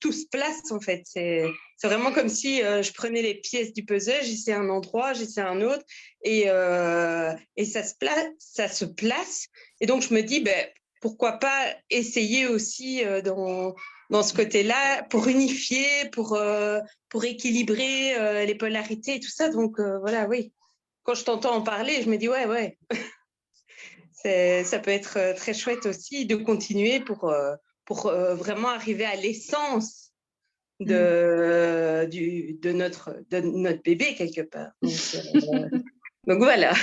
tout se place en fait. C'est vraiment comme si je prenais les pièces du puzzle, j'essaie un endroit, j'essaie un autre, et ça se place. Et donc je me dis, ben, pourquoi pas essayer aussi dans ce côté-là pour unifier, pour équilibrer les polarités et tout ça. Donc voilà, oui. Quand je t'entends en parler, je me dis ouais. Ça peut être très chouette aussi de continuer pour vraiment arriver à l'essence de notre bébé quelque part. Donc voilà,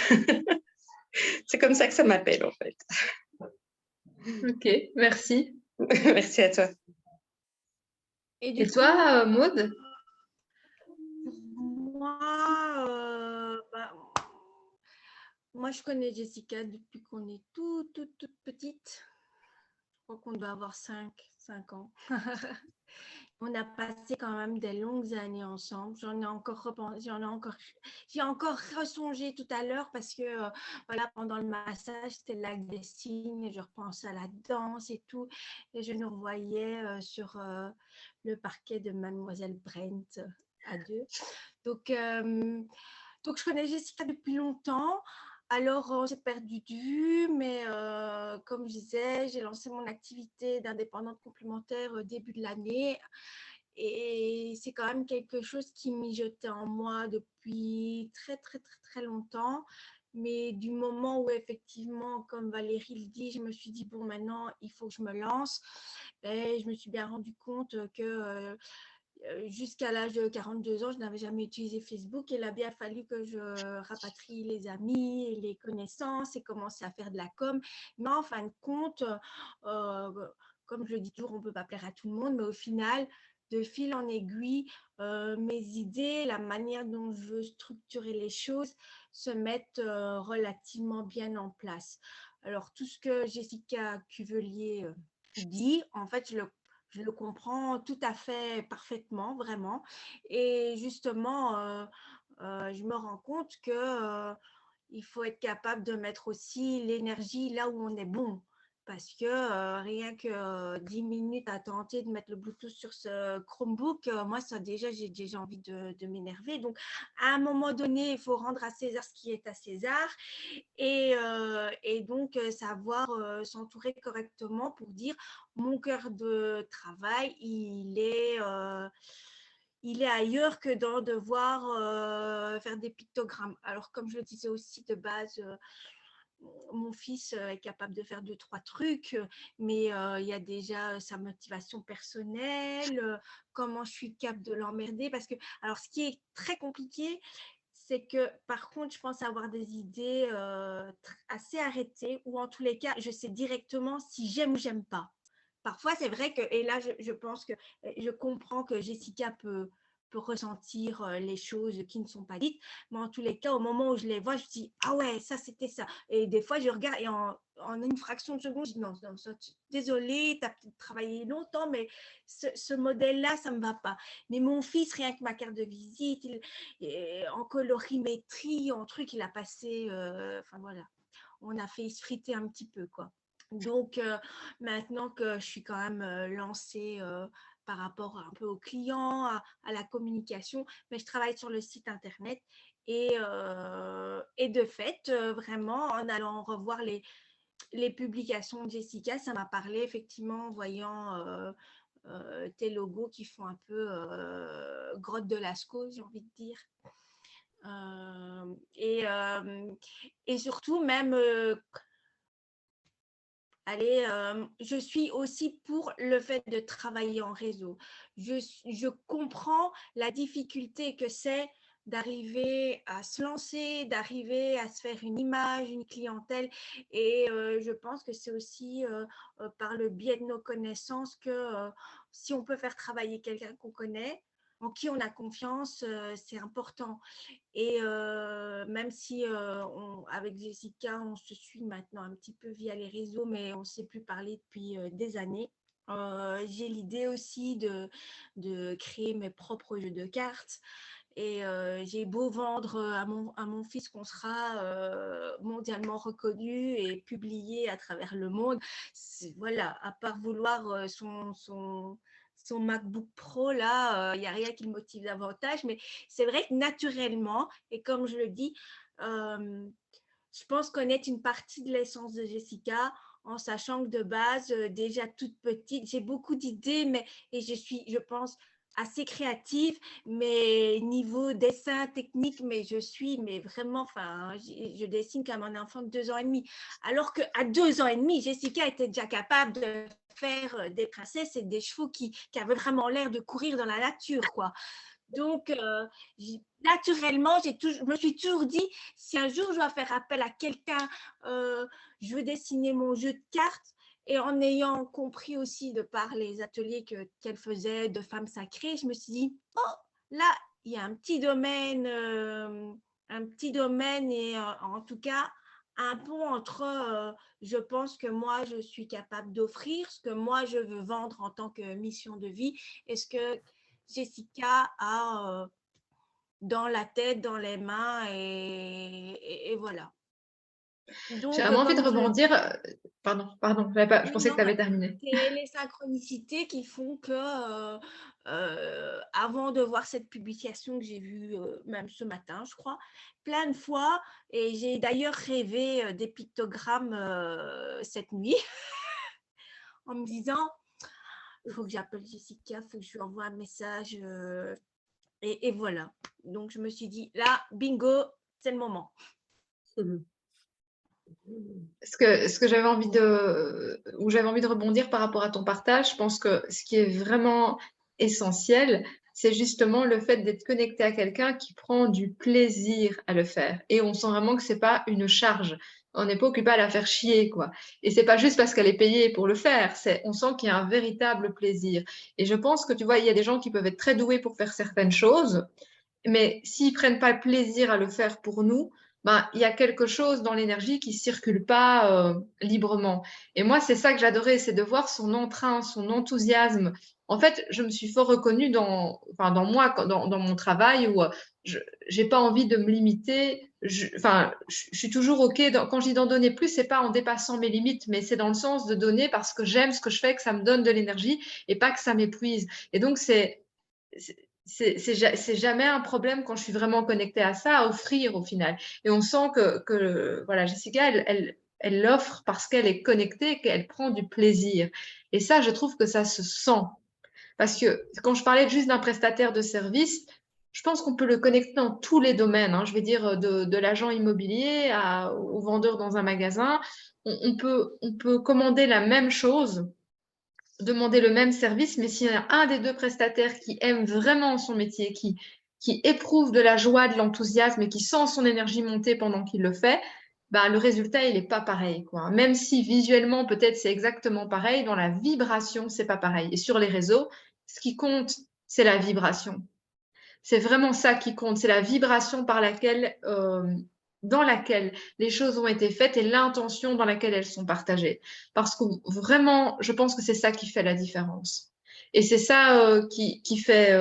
c'est comme ça que ça m'appelle en fait. Ok, merci. Merci à toi. Et toi, Maud? Moi, je connais Jessica depuis qu'on est toute petite. Je crois qu'on doit avoir 5 ans. On a passé quand même des longues années ensemble. J'en ai encore repensé, j'ai encore ressongé tout à l'heure parce que voilà, pendant le massage, c'était le lac des Cygnes et je repensais à la danse et tout. Et je nous revoyais sur le parquet de Mademoiselle Brent à deux. Donc je connais Jessica depuis longtemps. Alors, j'ai perdu de vue, mais comme je disais, j'ai lancé mon activité d'indépendante complémentaire au début de l'année. Et c'est quand même quelque chose qui mijotait en moi depuis très, très, très, très longtemps. Mais du moment où effectivement, comme Valérie le dit, je me suis dit, bon, maintenant, il faut que je me lance, ben, je me suis bien rendu compte que jusqu'à l'âge de 42 ans, je n'avais jamais utilisé Facebook et il a bien fallu que je rapatrie les amis et les connaissances et commencer à faire de la com. Mais en fin de compte, euh, comme je le dis toujours, on ne peut pas plaire à tout le monde, mais au final, de fil en aiguille, mes idées, la manière dont je veux structurer les choses se mettent relativement bien en place. Alors, tout ce que Jessica Cuvelier dit, en fait, je le comprends tout à fait parfaitement, vraiment. Et justement, je me rends compte que il faut être capable de mettre aussi l'énergie là où on est bon. Parce que rien que 10 minutes à tenter de mettre le Bluetooth sur ce Chromebook, moi, ça déjà, j'ai déjà envie de m'énerver. Donc, à un moment donné, il faut rendre à César ce qui est à César et donc savoir s'entourer correctement pour dire mon cœur de travail, il est ailleurs que dans devoir faire des pictogrammes. Alors, comme je le disais aussi de base, mon fils est capable de faire 2, 3 trucs, mais il y a déjà sa motivation personnelle, comment je suis capable de l'emmerder. Parce que, alors, ce qui est très compliqué, c'est que, par contre, je pense avoir des idées assez arrêtées, ou en tous les cas, je sais directement si j'aime ou j'aime pas. Parfois, c'est vrai que, et là, je pense que je comprends que Jessica peut ressentir les choses qui ne sont pas dites, mais en tous les cas, au moment où je les vois, je dis ah ouais, ça c'était ça. Et des fois, je regarde et en une fraction de seconde, je dis non, non ça, désolé, tu as peut-être travaillé longtemps, mais ce modèle-là, ça ne me va pas. Mais mon fils, rien que ma carte de visite, en colorimétrie, en truc, il a passé, enfin voilà, on a fait se friter un petit peu, quoi. Donc, maintenant que je suis quand même lancée par rapport un peu aux clients, à la communication, mais je travaille sur le site internet et de fait, vraiment, en allant revoir les publications de Jessica, ça m'a parlé effectivement en voyant tes logos qui font un peu grotte de Lascaux, j'ai envie de dire. Et surtout, même allez, je suis aussi pour le fait de travailler en réseau. Je comprends la difficulté que c'est d'arriver à se lancer, d'arriver à se faire une image, une clientèle. Et je pense que c'est aussi par le biais de nos connaissances que si on peut faire travailler quelqu'un qu'on connaît, en qui on a confiance, c'est important. Et même si avec Jessica, on se suit maintenant un petit peu via les réseaux, mais on ne s'est plus parlé depuis des années. J'ai l'idée aussi de créer mes propres jeux de cartes. Et j'ai beau vendre à mon fils qu'on sera mondialement reconnu et publié à travers le monde. Voilà, à part vouloir son MacBook Pro, là, il n'y a rien qui le motive davantage. Mais c'est vrai que naturellement, et comme je le dis, je pense connaître une partie de l'essence de Jessica en sachant que de base, déjà toute petite, j'ai beaucoup d'idées, et je suis, je pense, assez créative, mais niveau dessin technique, mais je suis, mais vraiment, enfin, je dessine comme un enfant de 2 ans et demi. Alors qu'à 2 ans et demi, Jessica était déjà capable de faire des princesses et des chevaux qui avaient vraiment l'air de courir dans la nature, quoi. Donc, naturellement, je me suis toujours dit, si un jour je dois faire appel à quelqu'un, je veux dessiner mon jeu de cartes. Et en ayant compris aussi de par les ateliers qu'elle faisait de femmes sacrées, je me suis dit, oh, là, il y a un petit domaine et en tout cas, un pont entre, je pense que moi, je suis capable d'offrir, ce que moi, je veux vendre en tant que mission de vie, et ce que Jessica a dans la tête, dans les mains, et voilà. J'ai Donc, vraiment envie de comme je le rebondir. Pardon, je Oui, pensais que non, tu avais terminé. c'est les synchronicités qui font que, avant de voir cette publication que j'ai vue même ce matin, je crois, plein de fois, et j'ai d'ailleurs rêvé des pictogrammes cette nuit en me disant, il faut que j'appelle Jessica, il faut que je lui envoie un message. Et voilà. Donc, je me suis dit, là, bingo, c'est le moment. Ce que où j'avais envie de rebondir par rapport à ton partage, je pense que ce qui est vraiment essentiel, c'est justement le fait d'être connecté à quelqu'un qui prend du plaisir à le faire. Et on sent vraiment que c'est pas une charge. On n'est pas occupé à la faire chier, quoi. Et c'est pas juste parce qu'elle est payée pour le faire. On sent qu'il y a un véritable plaisir. Et je pense que, tu vois, il y a des gens qui peuvent être très doués pour faire certaines choses, mais s'ils prennent pas le plaisir à le faire pour nous, ben, il y a quelque chose dans l'énergie qui circule pas librement. Et moi, c'est ça que j'adorais, c'est de voir son entrain, son enthousiasme. En fait, je me suis fort reconnue dans moi, dans mon travail où je j'ai pas envie de me limiter. Je suis toujours OK. Quand je dis d'en donner plus, c'est pas en dépassant mes limites, mais c'est dans le sens de donner parce que j'aime ce que je fais, que ça me donne de l'énergie et pas que ça m'épuise. Et donc, c'est jamais un problème quand je suis vraiment connectée à ça, à offrir au final. Et on sent que voilà, Jessica, elle l'offre parce qu'elle est connectée, qu'elle prend du plaisir. Et ça, je trouve que ça se sent. Parce que quand je parlais juste d'un prestataire de service, je pense qu'on peut le connecter dans tous les domaines, hein. Je vais dire de l'agent immobilier au vendeur dans un magasin. On peut commander la même chose, demander le même service, mais s'il y a un des deux prestataires qui aime vraiment son métier, qui éprouve de la joie, de l'enthousiasme et qui sent son énergie monter pendant qu'il le fait, bah, le résultat, il n'est pas pareil, quoi. Même si visuellement, peut-être c'est exactement pareil, dans la vibration, c'est pas pareil. Et sur les réseaux, ce qui compte, c'est la vibration. C'est vraiment ça qui compte, c'est la vibration dans laquelle les choses ont été faites et l'intention dans laquelle elles sont partagées. Parce que vraiment, je pense que c'est ça qui fait la différence. Et c'est ça qui fait,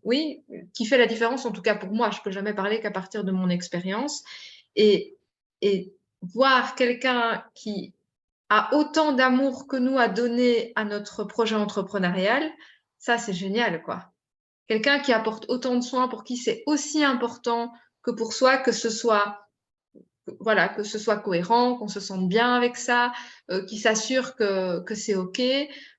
oui, qui fait la différence, en tout cas pour moi. Je ne peux jamais parler qu'à partir de mon expérience. Et, et voir quelqu'un qui a autant d'amour que nous à donner à notre projet entrepreneurial, ça, c'est génial, quoi. Quelqu'un qui apporte autant de soins, pour qui c'est aussi important que pour soi, voilà, que ce soit cohérent, qu'on se sente bien avec ça, qui s'assure que c'est OK,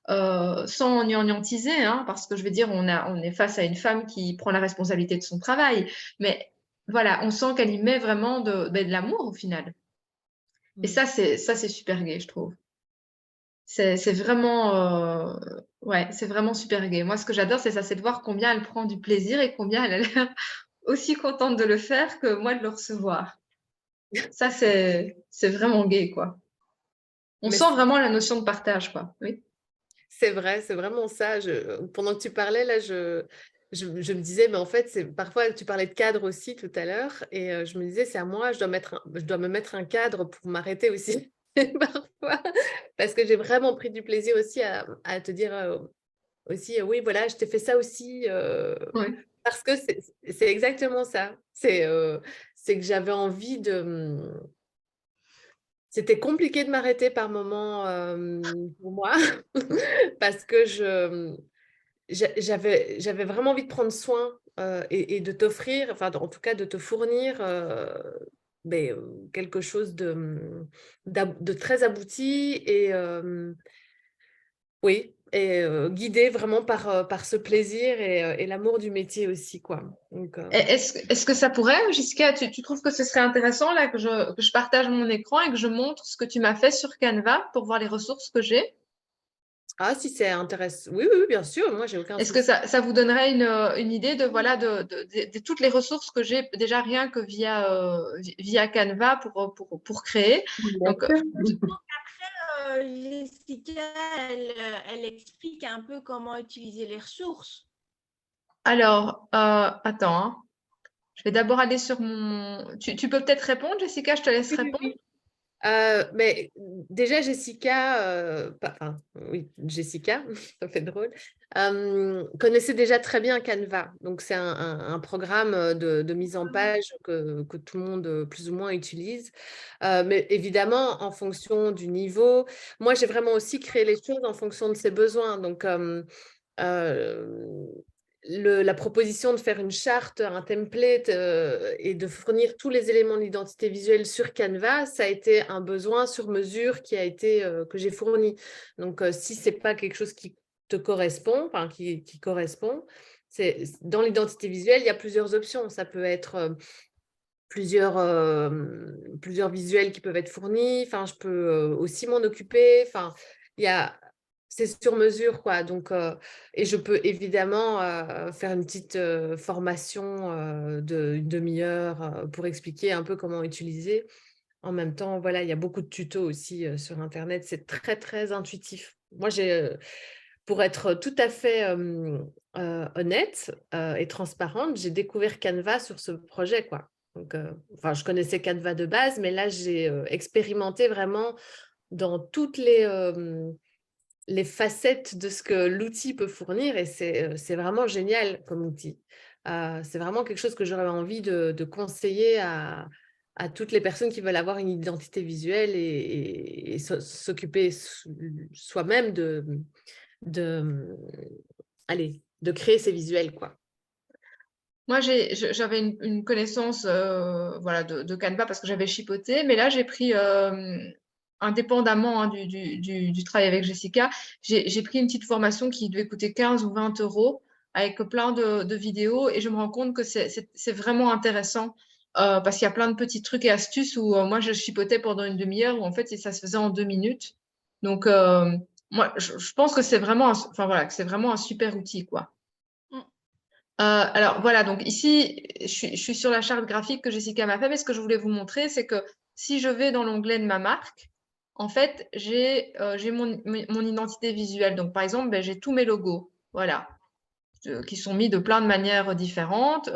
sans gnangnantiser, hein, parce que je veux dire, on est face à une femme qui prend la responsabilité de son travail. Mais voilà, on sent qu'elle y met vraiment de l'amour au final. Et ça, c'est super gai, je trouve. C'est vraiment, ouais, c'est vraiment super gai. Moi, ce que j'adore, c'est ça, c'est de voir combien elle prend du plaisir et combien elle a l'air aussi contente de le faire que moi de le recevoir. Ça, c'est vraiment gai, quoi. On Mais sent vraiment la notion de partage, quoi. Oui. c'est vrai, c'est vraiment ça. Pendant que tu parlais, là, je me disais, mais en fait, parfois, tu parlais de cadre aussi tout à l'heure, et je me disais, c'est à moi, je dois me mettre un cadre pour m'arrêter aussi, parfois, parce que j'ai vraiment pris du plaisir aussi à te dire aussi, oui, voilà, je t'ai fait ça aussi, Ouais. parce que c'est exactement ça. C'est que j'avais envie C'était compliqué de m'arrêter par moments pour moi, parce que j'avais vraiment envie de prendre soin et de t'offrir, enfin en tout cas de te fournir quelque chose de très abouti et oui, et guidé vraiment par ce plaisir et l'amour du métier aussi, quoi. Donc, Est-ce que ça pourrait, Jessica, tu trouves que ce serait intéressant là que je partage mon écran et que je montre ce que tu m'as fait sur Canva pour voir les ressources que j'ai? ah, si c'est intéressant, oui, oui, oui, bien sûr, moi j'ai aucun Est-ce que souci. ça vous donnerait une idée de, voilà, de toutes les ressources que j'ai déjà rien que via Canva pour créer? Bien Donc, sûr. Jessica, elle explique un peu comment utiliser les ressources. alors, attends, hein. Je vais d'abord aller sur mon... Tu peux peut-être répondre, Jessica, je te laisse Oui, oui, répondre. oui. Mais déjà, Jessica, oui, Jessica, ça fait drôle, connaissait déjà très bien Canva. Donc, c'est un programme de mise en page que tout le monde, plus ou moins, utilise. Mais évidemment, en fonction du niveau, moi, j'ai vraiment aussi créé les choses en fonction de ses besoins. Donc, la proposition de faire une charte, un template et de fournir tous les éléments de l'identité visuelle sur Canva, ça a été un besoin sur mesure que j'ai fourni. Donc, si ce n'est pas quelque chose qui te correspond, enfin, qui correspond, dans l'identité visuelle, il y a plusieurs options. Ça peut être plusieurs visuels qui peuvent être fournis. Enfin, je peux aussi m'en occuper. Enfin, c'est sur mesure, quoi. Donc, et je peux évidemment faire une petite formation d'une demi-heure pour expliquer un peu comment utiliser. En même temps, voilà, il y a beaucoup de tutos aussi sur Internet. C'est très, très intuitif. Moi, pour être tout à fait honnête et transparente, j'ai découvert Canva sur ce projet, quoi. Donc, je connaissais Canva de base, mais là, j'ai expérimenté vraiment dans toutes les facettes de ce que l'outil peut fournir et c'est vraiment génial comme outil. C'est vraiment quelque chose que j'aurais envie de conseiller à toutes les personnes qui veulent avoir une identité visuelle et s'occuper soi-même de créer ces visuels, quoi. Moi, j'avais une connaissance voilà, de Canva parce que j'avais chipoté, mais là, j'ai pris, indépendamment hein, du travail avec Jessica, j'ai pris une petite formation qui devait coûter 15 ou 20 euros avec plein de vidéos et je me rends compte que c'est vraiment intéressant parce qu'il y a plein de petits trucs et astuces où moi, je chipotais pendant une demi-heure où en fait, ça se faisait en 2 minutes. Donc, moi, je pense que c'est vraiment, enfin, voilà, que c'est vraiment un super outil, quoi. Alors voilà, donc ici, je suis sur la charte graphique que Jessica m'a fait, mais ce que je voulais vous montrer, c'est que si je vais dans l'onglet de ma marque, en fait, j'ai mon identité visuelle. Donc par exemple, ben, j'ai tous mes logos, voilà, qui sont mis de plein de manières différentes,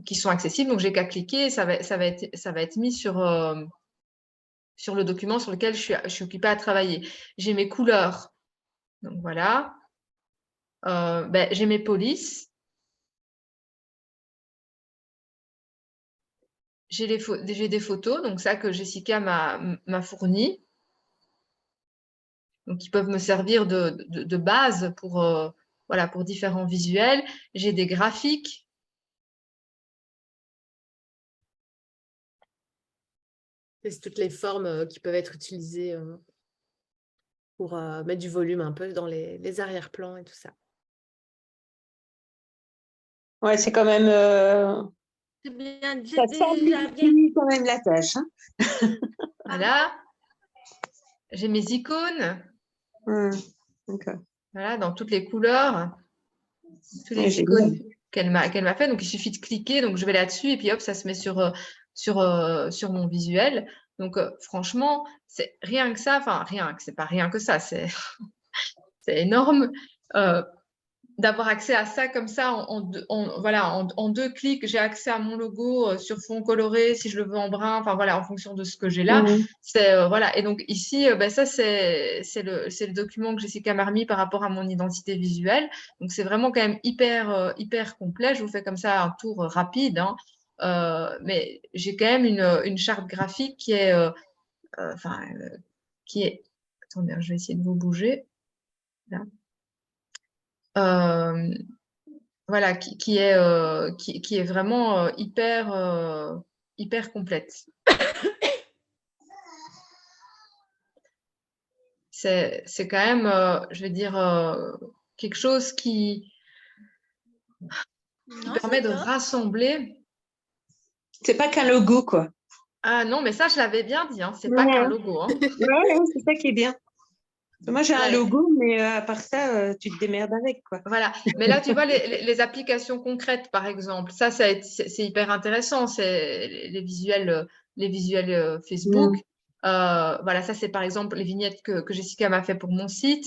qui sont accessibles. Donc j'ai qu'à cliquer, et ça va être mis sur le document sur lequel je suis occupée à travailler. J'ai mes couleurs, donc voilà. Ben, j'ai mes polices. J'ai des photos, donc ça que Jessica m'a fourni, donc qui peuvent me servir de base voilà, pour différents visuels. J'ai des graphiques. C'est toutes les formes qui peuvent être utilisées pour mettre du volume un peu dans les arrière-plans et tout ça. Ouais, c'est quand même... C'est bien, ça simplifie quand même la tâche. Hein. Voilà. J'ai mes icônes. Okay. Voilà, dans toutes les couleurs. Toutes les icônes qu'elle m'a fait. Donc, il suffit de cliquer. Donc, je vais là-dessus et puis hop, ça se met sur mon visuel. Donc, franchement, c'est rien que ça. Enfin, c'est pas rien que ça. C'est énorme. D'avoir accès à ça comme ça en 2 clics, j'ai accès à mon logo sur fond coloré si je le veux en brun, enfin voilà, en fonction de ce que j'ai là. C'est voilà. Et donc ici, ça c'est le document que Jessica m'a remis par rapport à mon identité visuelle. Donc c'est vraiment quand même hyper complet. Je vous fais comme ça un tour rapide, hein. Mais j'ai quand même une charte graphique qui est attendez, je vais essayer de vous bouger là. Voilà, qui est vraiment hyper complète. C'est quand même, je vais dire, quelque chose qui permet de rassembler. C'est pas qu'un logo, quoi. Ah non, mais ça, je l'avais bien dit, hein, c'est pas qu'un logo. Hein. Ouais, c'est ça qui est bien. Moi, j'ai un logo, mais à part ça, tu te démerdes avec, quoi. Voilà. Mais là, tu vois, les applications concrètes, par exemple, ça c'est hyper intéressant. C'est les visuels Facebook. Voilà, ça, c'est par exemple les vignettes que Jessica m'a fait pour mon site.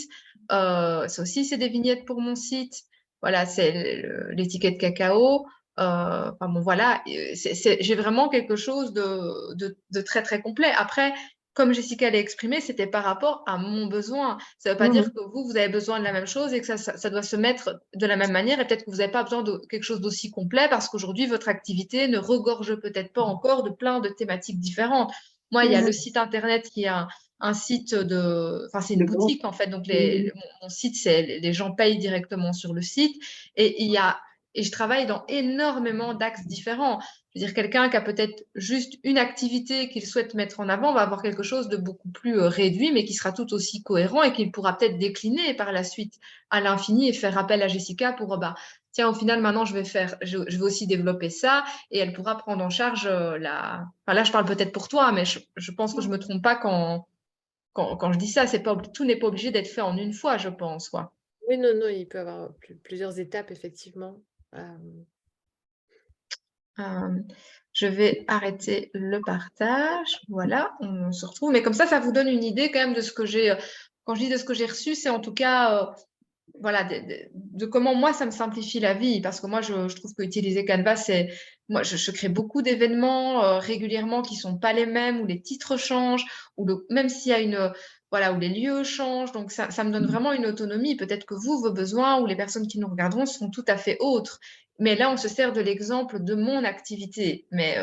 Ça aussi, c'est des vignettes pour mon site. Voilà, c'est l'étiquette cacao. Enfin bon, voilà, j'ai vraiment quelque chose de très, très complet. Après, comme Jessica l'a exprimé, c'était par rapport à mon besoin. Ça ne veut pas dire que vous avez besoin de la même chose et que ça doit se mettre de la même manière. Et peut-être que vous n'avez pas besoin de quelque chose d'aussi complet parce qu'aujourd'hui, votre activité ne regorge peut-être pas encore de plein de thématiques différentes. Moi, il y a le site internet qui est un site enfin, c'est une boutique en fait. Donc, mon site, les gens payent directement sur le site et et je travaille dans énormément d'axes différents. Je veux dire, quelqu'un qui a peut-être juste une activité qu'il souhaite mettre en avant va avoir quelque chose de beaucoup plus réduit, mais qui sera tout aussi cohérent et qu'il pourra peut-être décliner par la suite à l'infini et faire appel à Jessica pour, tiens, au final, maintenant, je vais aussi développer ça et elle pourra prendre en charge Enfin, là, je parle peut-être pour toi, mais je pense que je me trompe pas quand je dis ça. Tout n'est pas obligé d'être fait en une fois, je pense, quoi. Oui, non, non, il peut y avoir plusieurs étapes, effectivement. Je vais arrêter le partage. Voilà, on se retrouve. Mais comme ça vous donne une idée quand même de ce que j'ai. Quand je dis de ce que j'ai reçu, c'est en tout cas voilà, de comment moi ça me simplifie la vie. Parce que moi, je trouve qu'utiliser Canva, c'est. Moi, je crée beaucoup d'événements régulièrement qui ne sont pas les mêmes, où les titres changent, même s'il y a voilà, où les lieux changent. Donc, ça me donne vraiment une autonomie. Peut-être que vos besoins ou les personnes qui nous regarderont seront tout à fait autres. Mais là, on se sert de l'exemple de mon activité. Mais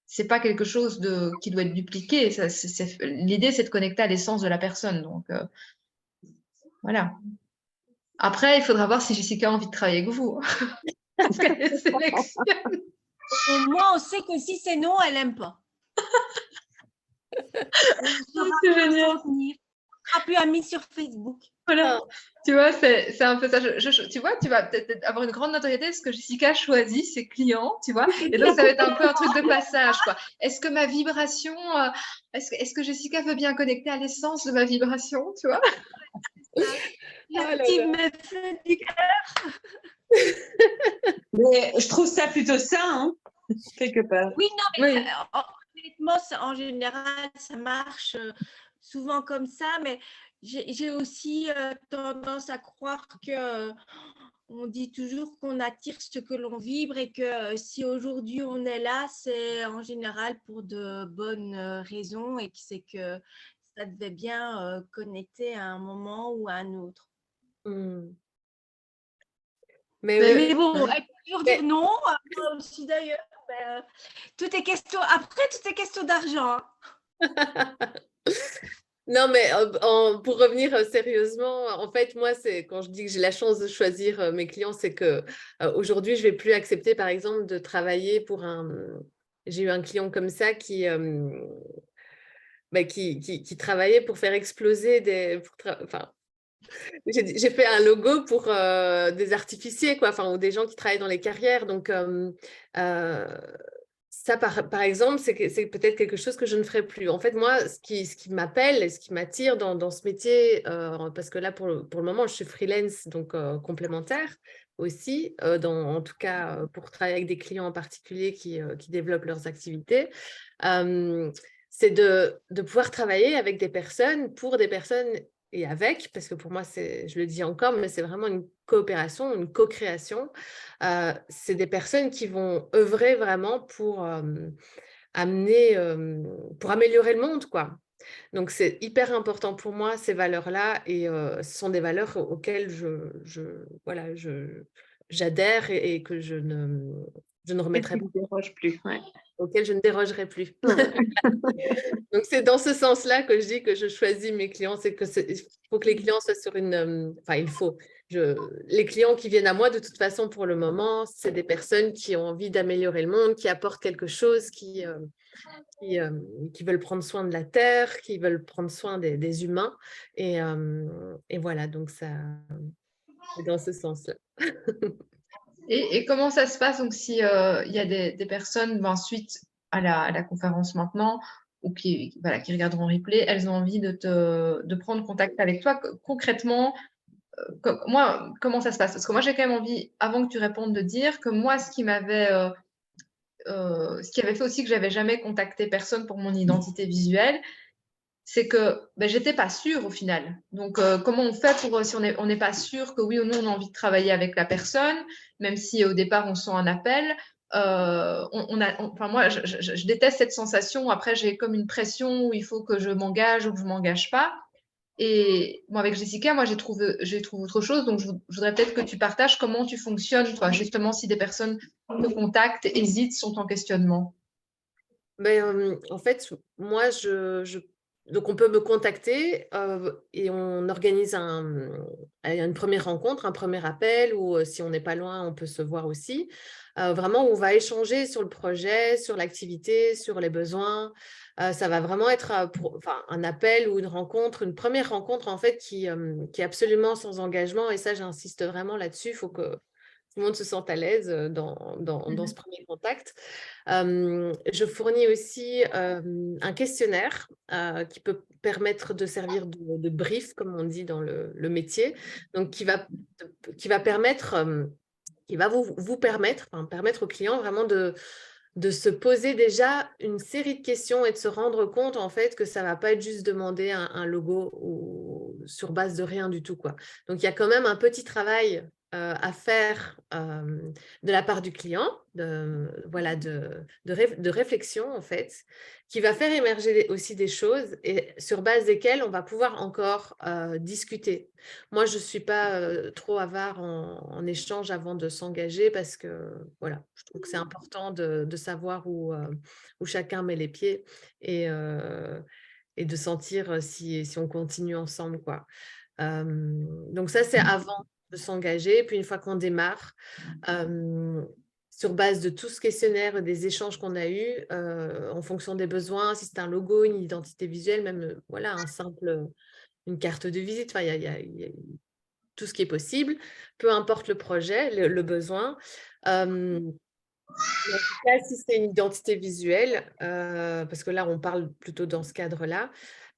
c'est pas quelque chose qui doit être dupliqué. L'idée, c'est de connecter à l'essence de la personne. Donc, voilà. Après, il faudra voir si Jessica a envie de travailler avec vous. Parce qu'elle les sélectionne. Au moins, on sait que si c'est non, elle n'aime pas. C'est génial. On ne sera plus amis sur Facebook. Voilà. Tu vois, c'est un peu ça. Tu vois, tu vas peut-être avoir une grande notoriété parce que Jessica choisit ses clients, tu vois. Et donc, ça va être un peu un truc de passage, quoi. Est-ce que ma vibration, est-ce que Jessica veut bien connecter à l'essence de ma vibration, tu vois? Active mes feux du cœur. Mais je trouve ça plutôt sain, hein, quelque part. Oui, non, mais honnêtement, en général, ça marche souvent comme ça, mais j'ai aussi tendance à croire que on dit toujours qu'on attire ce que l'on vibre et que si aujourd'hui on est là, c'est en général pour de bonnes raisons et que c'est que ça devait bien connecter à un moment ou à un autre. Mais bon, elle peut toujours dire non, moi aussi d'ailleurs. Tout est question, après, tout est question d'argent. Non, mais pour revenir sérieusement, en fait, moi, c'est quand je dis que j'ai la chance de choisir mes clients, c'est que aujourd'hui, je vais plus accepter, par exemple, de travailler pour J'ai eu un client comme ça qui travaillait pour faire exploser enfin, j'ai fait un logo pour des artificiers, quoi, enfin, ou des gens qui travaillent dans les carrières. Donc, ça, par exemple, c'est peut-être quelque chose que je ne ferai plus. En fait, moi, ce qui m'appelle et ce qui m'attire dans ce métier, parce que là, pour le moment, je suis freelance, donc complémentaire aussi, en tout cas pour travailler avec des clients en particulier qui développent leurs activités, c'est de pouvoir travailler avec des personnes, pour des personnes et avec, parce que pour moi, je le dis encore, mais c'est vraiment une coopération, une co-création. C'est des personnes qui vont œuvrer vraiment pour améliorer le monde, quoi. Donc, c'est hyper important pour moi, ces valeurs-là, et ce sont des valeurs auxquelles j'adhère et que je ne remettrai pas. Plus, ouais. Auquel je ne dérogerai plus. Donc, c'est dans ce sens-là que je dis que je choisis mes clients. Il faut que les clients soient sur les clients qui viennent à moi, de toute façon, pour le moment, c'est des personnes qui ont envie d'améliorer le monde, qui apportent quelque chose, qui veulent prendre soin de la terre, qui veulent prendre soin des humains. Et voilà, donc ça, c'est dans ce sens-là. Et comment ça se passe donc si il y a des personnes suite à la conférence maintenant ou qui regarderont en replay, elles ont envie de prendre contact avec toi concrètement, moi, comment ça se passe? Parce que moi, j'ai quand même envie, avant que tu répondes, de dire que moi, ce qui avait fait aussi que j'avais jamais contacté personne pour mon identité visuelle, c'est que j'étais pas sûre au final. Donc, comment on fait pour, si on n'est pas sûr que oui ou non on a envie de travailler avec la personne, même si au départ on sent un appel. Enfin, moi, je déteste cette sensation. Après, j'ai comme une pression où il faut que je m'engage ou que je m'engage pas. Et moi, avec Jessica, moi, j'ai trouvé autre chose. Donc, je voudrais peut-être que tu partages comment tu fonctionnes, toi, justement, si des personnes te contactent, hésitent, sont en questionnement. En fait, moi, donc on peut me contacter et on organise une première rencontre, un premier appel, ou si on n'est pas loin, on peut se voir aussi. Vraiment, on va échanger sur le projet, sur l'activité, sur les besoins. Ça va vraiment être un appel ou une rencontre, une première rencontre en fait qui est absolument sans engagement. Et ça, j'insiste vraiment là-dessus. Il faut que tout le monde se sente à l'aise dans ce premier contact. Je fournis aussi un questionnaire qui peut permettre de servir de brief, comme on dit dans le métier, donc qui va permettre, qui va vous permettre au client vraiment de se poser déjà une série de questions et de se rendre compte en fait que ça ne va pas être juste demander un logo ou sur base de rien du tout, quoi. Donc, il y a quand même un petit travail à faire de la part du client, de réflexion en fait, qui va faire émerger aussi des choses et sur base desquelles on va pouvoir encore discuter. Moi, je ne suis pas trop avare en échange avant de s'engager parce que voilà, je trouve que c'est important de savoir où chacun met les pieds et de sentir si on continue ensemble, quoi. Donc ça, c'est avant de s'engager. Puis une fois qu'on démarre, sur base de tout ce questionnaire, des échanges qu'on a eus, en fonction des besoins, si c'est un logo, une identité visuelle, même voilà, une carte de visite, enfin, il y a tout ce qui est possible, peu importe le projet, le besoin. En tout cas, si c'est une identité visuelle, parce que là, on parle plutôt dans ce cadre-là,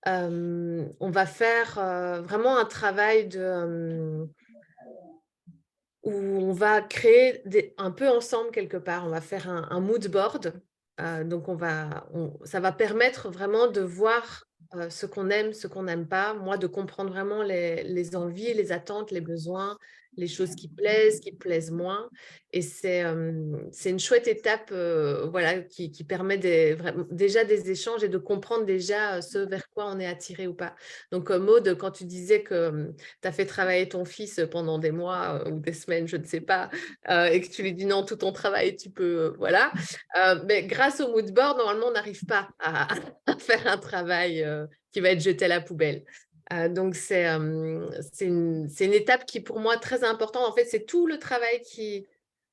on va faire vraiment un travail où on va créer un peu ensemble quelque part. On va faire un mood board. Donc, ça va permettre vraiment de voir ce qu'on aime, ce qu'on n'aime pas. Moi, de comprendre vraiment les envies, les attentes, les besoins, les choses qui plaisent moins. Et c'est une chouette étape voilà, qui permet déjà des échanges et de comprendre déjà ce vers quoi on est attiré ou pas. Donc, Maud, quand tu disais que tu as fait travailler ton fils pendant des mois ou des semaines, je ne sais pas, et que tu lui dis non, tout ton travail, tu peux, voilà. Mais grâce au mood board, normalement, on n'arrive pas à faire un travail qui va être jeté à la poubelle. Donc, c'est une étape qui, pour moi, est très importante. En fait, c'est tout le travail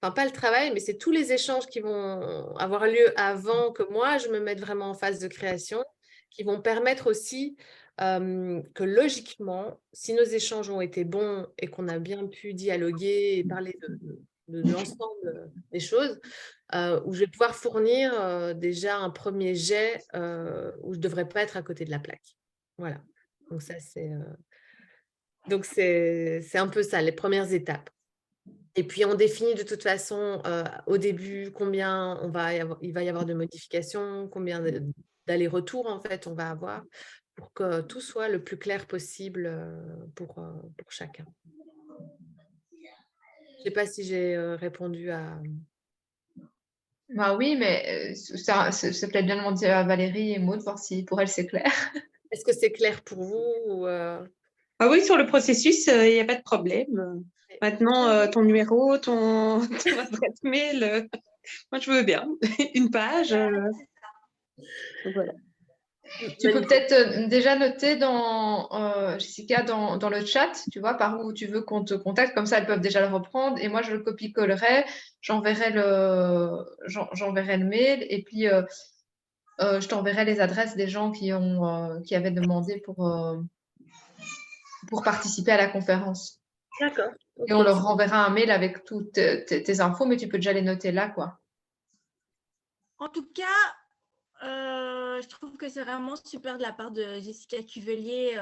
enfin, pas le travail, mais c'est tous les échanges qui vont avoir lieu avant que moi, je me mette vraiment en phase de création, qui vont permettre aussi que logiquement, si nos échanges ont été bons et qu'on a bien pu dialoguer et parler de l'ensemble des choses, où je vais pouvoir fournir déjà un premier jet où je ne devrais pas être à côté de la plaque. Voilà. Donc ça, c'est un peu ça, les premières étapes. Et puis, on définit de toute façon au début combien il va y avoir de modifications, combien d'allers-retours en fait on va avoir pour que tout soit le plus clair possible pour chacun. Je ne sais pas si j'ai répondu à… Bah oui, mais c'est peut-être bien demander à Valérie et Maud, voir si pour elles c'est clair. Est-ce que c'est clair pour vous ou, Ah oui, sur le processus, il n'y a pas de problème. Maintenant, ton numéro, ton adresse mail, moi je veux bien. Une page. Voilà. Tu peux peut-être déjà noter Jessica, dans le chat, tu vois, par où tu veux qu'on te contacte, comme ça elles peuvent déjà le reprendre. Et moi, je le copie-collerai, j'enverrai le mail et puis je t'enverrai les adresses des gens qui avaient demandé pour participer à la conférence. D'accord. Et on leur renverra un mail avec toutes tes infos, mais tu peux déjà les noter là, quoi. En tout cas, je trouve que c'est vraiment super de la part de Jessica Cuvelier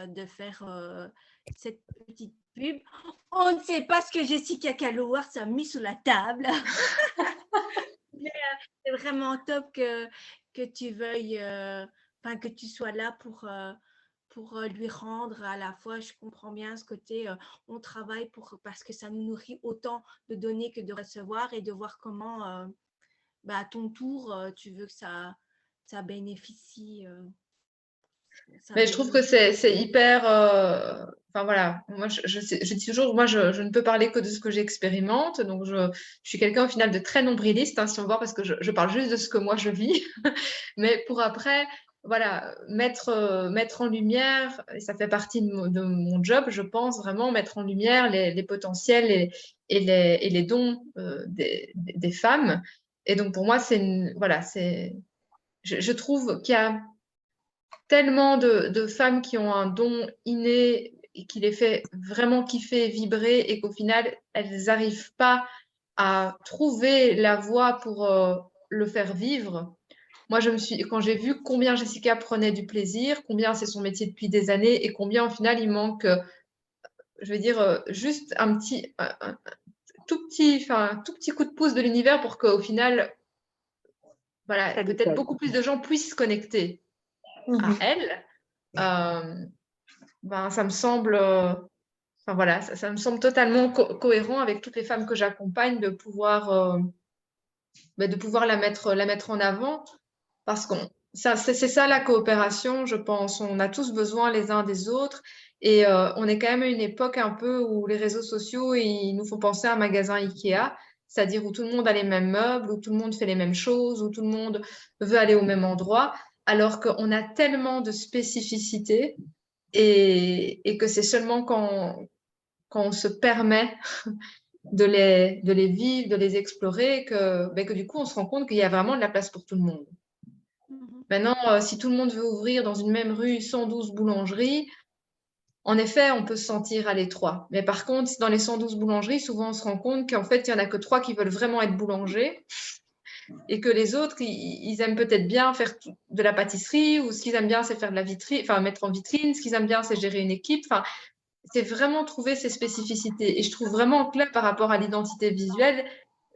de faire cette petite pub. On ne sait pas ce que Jessica Calloward a mis sous la table. Mais c'est vraiment top que tu veuilles enfin, que tu sois là pour lui rendre à la fois, je comprends bien ce côté, on travaille parce que ça nous nourrit autant de donner que de recevoir et de voir comment, à ton tour, tu veux que ça bénéficie. Mais je trouve que c'est hyper. Enfin voilà, moi je dis toujours, moi je ne peux parler que de ce que j'expérimente. Donc je suis quelqu'un au final de très nombriliste, hein, si on voit, parce que je parle juste de ce que moi je vis. Mais pour après, voilà, mettre en lumière, et ça fait partie de mon job, je pense vraiment, mettre en lumière les potentiels et les dons des femmes. Et donc pour moi, voilà, je trouve qu'il y a tellement de femmes qui ont un don inné et qui les fait vraiment kiffer, vibrer, et qu'au final, elles n'arrivent pas à trouver la voie pour le faire vivre. Moi, quand j'ai vu combien Jessica prenait du plaisir, combien c'est son métier depuis des années, et combien au final il manque, je veux dire, juste un tout petit coup de pouce de l'univers pour qu'au final, voilà, peut-être beaucoup plus de gens puissent se connecter à elle. Ça me semble, enfin voilà, ça me semble totalement cohérent avec toutes les femmes que j'accompagne de pouvoir la mettre en avant, parce c'est ça la coopération, je pense. On a tous besoin les uns des autres, et on est quand même à une époque un peu où les réseaux sociaux, ils nous font penser à un magasin Ikea, c'est-à-dire où tout le monde a les mêmes meubles, où tout le monde fait les mêmes choses, où tout le monde veut aller au même endroit, alors qu'on a tellement de spécificités, et que c'est seulement quand on se permet de les vivre, de les explorer, que du coup, on se rend compte qu'il y a vraiment de la place pour tout le monde. Maintenant, si tout le monde veut ouvrir dans une même rue 112 boulangeries, en effet, on peut se sentir à l'étroit. Mais par contre, dans les 112 boulangeries, souvent, on se rend compte qu'en fait, il n'y en a que 3 qui veulent vraiment être boulangers, et que les autres, ils aiment peut-être bien faire de la pâtisserie, ou ce qu'ils aiment bien, c'est faire de la vitrine, enfin, mettre en vitrine. Ce qu'ils aiment bien, c'est gérer une équipe. Enfin, c'est vraiment trouver ses spécificités. Et je trouve vraiment clair par rapport à l'identité visuelle.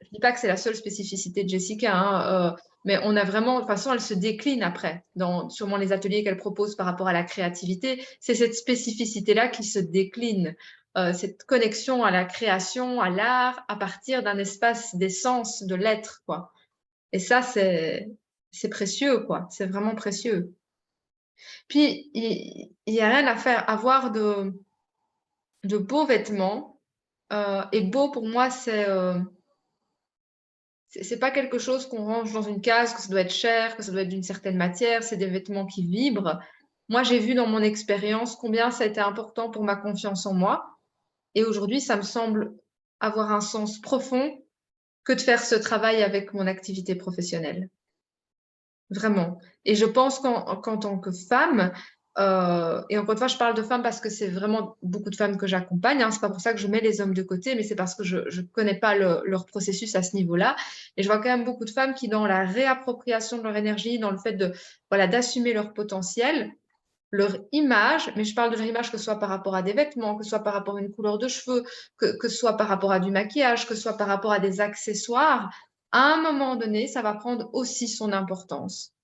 Je ne dis pas que c'est la seule spécificité de Jessica, hein, mais on a vraiment, de toute façon, elle se décline après, dans sûrement les ateliers qu'elle propose par rapport à la créativité. C'est cette spécificité-là qui se décline, cette connexion à la création, à l'art, à partir d'un espace d'essence, de l'être, quoi. Et ça, c'est précieux, quoi. C'est vraiment précieux. Puis, il n'y a rien à faire, avoir de beaux vêtements. Et beau, pour moi, c'est pas quelque chose qu'on range dans une case, que ça doit être cher, que ça doit être d'une certaine matière. C'est des vêtements qui vibrent. Moi, j'ai vu dans mon expérience combien ça a été important pour ma confiance en moi. Et aujourd'hui, ça me semble avoir un sens profond que de faire ce travail avec mon activité professionnelle. Vraiment. Et je pense qu'en tant que femme, et encore une fois, je parle de femmes parce que c'est vraiment beaucoup de femmes que j'accompagne, hein. C'est pas pour ça que je mets les hommes de côté, mais c'est parce que je ne connais pas leur processus à ce niveau-là. Et je vois quand même beaucoup de femmes qui, dans la réappropriation de leur énergie, dans le fait d'assumer leur potentiel, leur image, mais je parle de leur image que ce soit par rapport à des vêtements, que ce soit par rapport à une couleur de cheveux, que ce soit par rapport à du maquillage, que ce soit par rapport à des accessoires, à un moment donné, ça va prendre aussi son importance.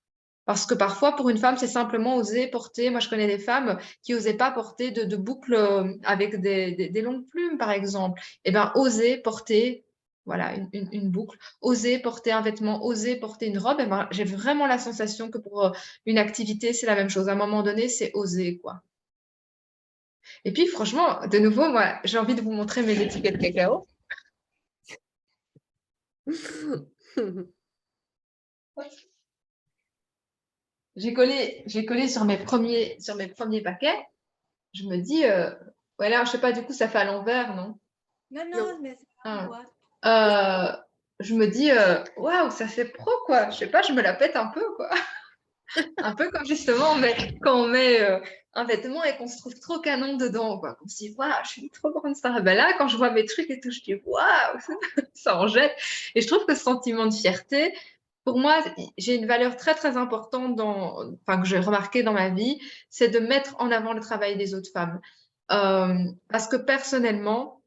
Parce que parfois, pour une femme, c'est simplement oser porter. Moi, je connais des femmes qui n'osaient pas porter de boucles avec des longues plumes, par exemple. Eh bien, oser porter, voilà, une boucle, oser porter un vêtement, oser porter une robe. Eh ben, j'ai vraiment la sensation que pour une activité, c'est la même chose. À un moment donné, c'est oser, quoi. Et puis, franchement, de nouveau, moi, j'ai envie de vous montrer mes étiquettes cacao. J'ai collé sur mes premiers paquets. Je me dis, voilà, je sais pas, du coup, ça fait à l'envers, non? Non, mais c'est Ah. quoi. Je me dis, waouh, ça fait pro, quoi. Je sais pas, je me la pète un peu, quoi. Un peu comme justement, quand on met un vêtement et qu'on se trouve trop canon dedans, quoi. On se dit, waouh, je suis une trop grande star. Ben là, quand je vois mes trucs et tout, je dis, waouh, ça en jette. Et je trouve que ce sentiment de fierté, pour moi, j'ai une valeur très, très importante que j'ai remarqué dans ma vie, c'est de mettre en avant le travail des autres femmes. Parce que personnellement,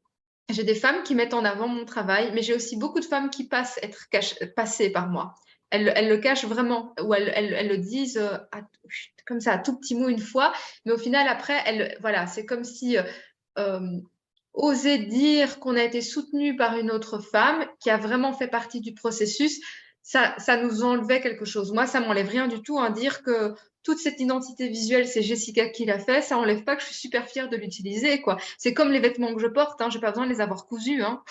j'ai des femmes qui mettent en avant mon travail, mais j'ai aussi beaucoup de femmes qui passent être passées par moi. elles le cachent vraiment, ou elles le disent comme ça, à tout petit mot une fois, mais au final, après, voilà, c'est comme si oser dire qu'on a été soutenu par une autre femme qui a vraiment fait partie du processus, ça nous enlevait quelque chose. Moi, ça m'enlève rien du tout, hein, dire que toute cette identité visuelle, c'est Jessica qui l'a fait, ça enlève pas que je suis super fière de l'utiliser, quoi. C'est comme les vêtements que je porte, hein, j'ai pas besoin de les avoir cousus, hein.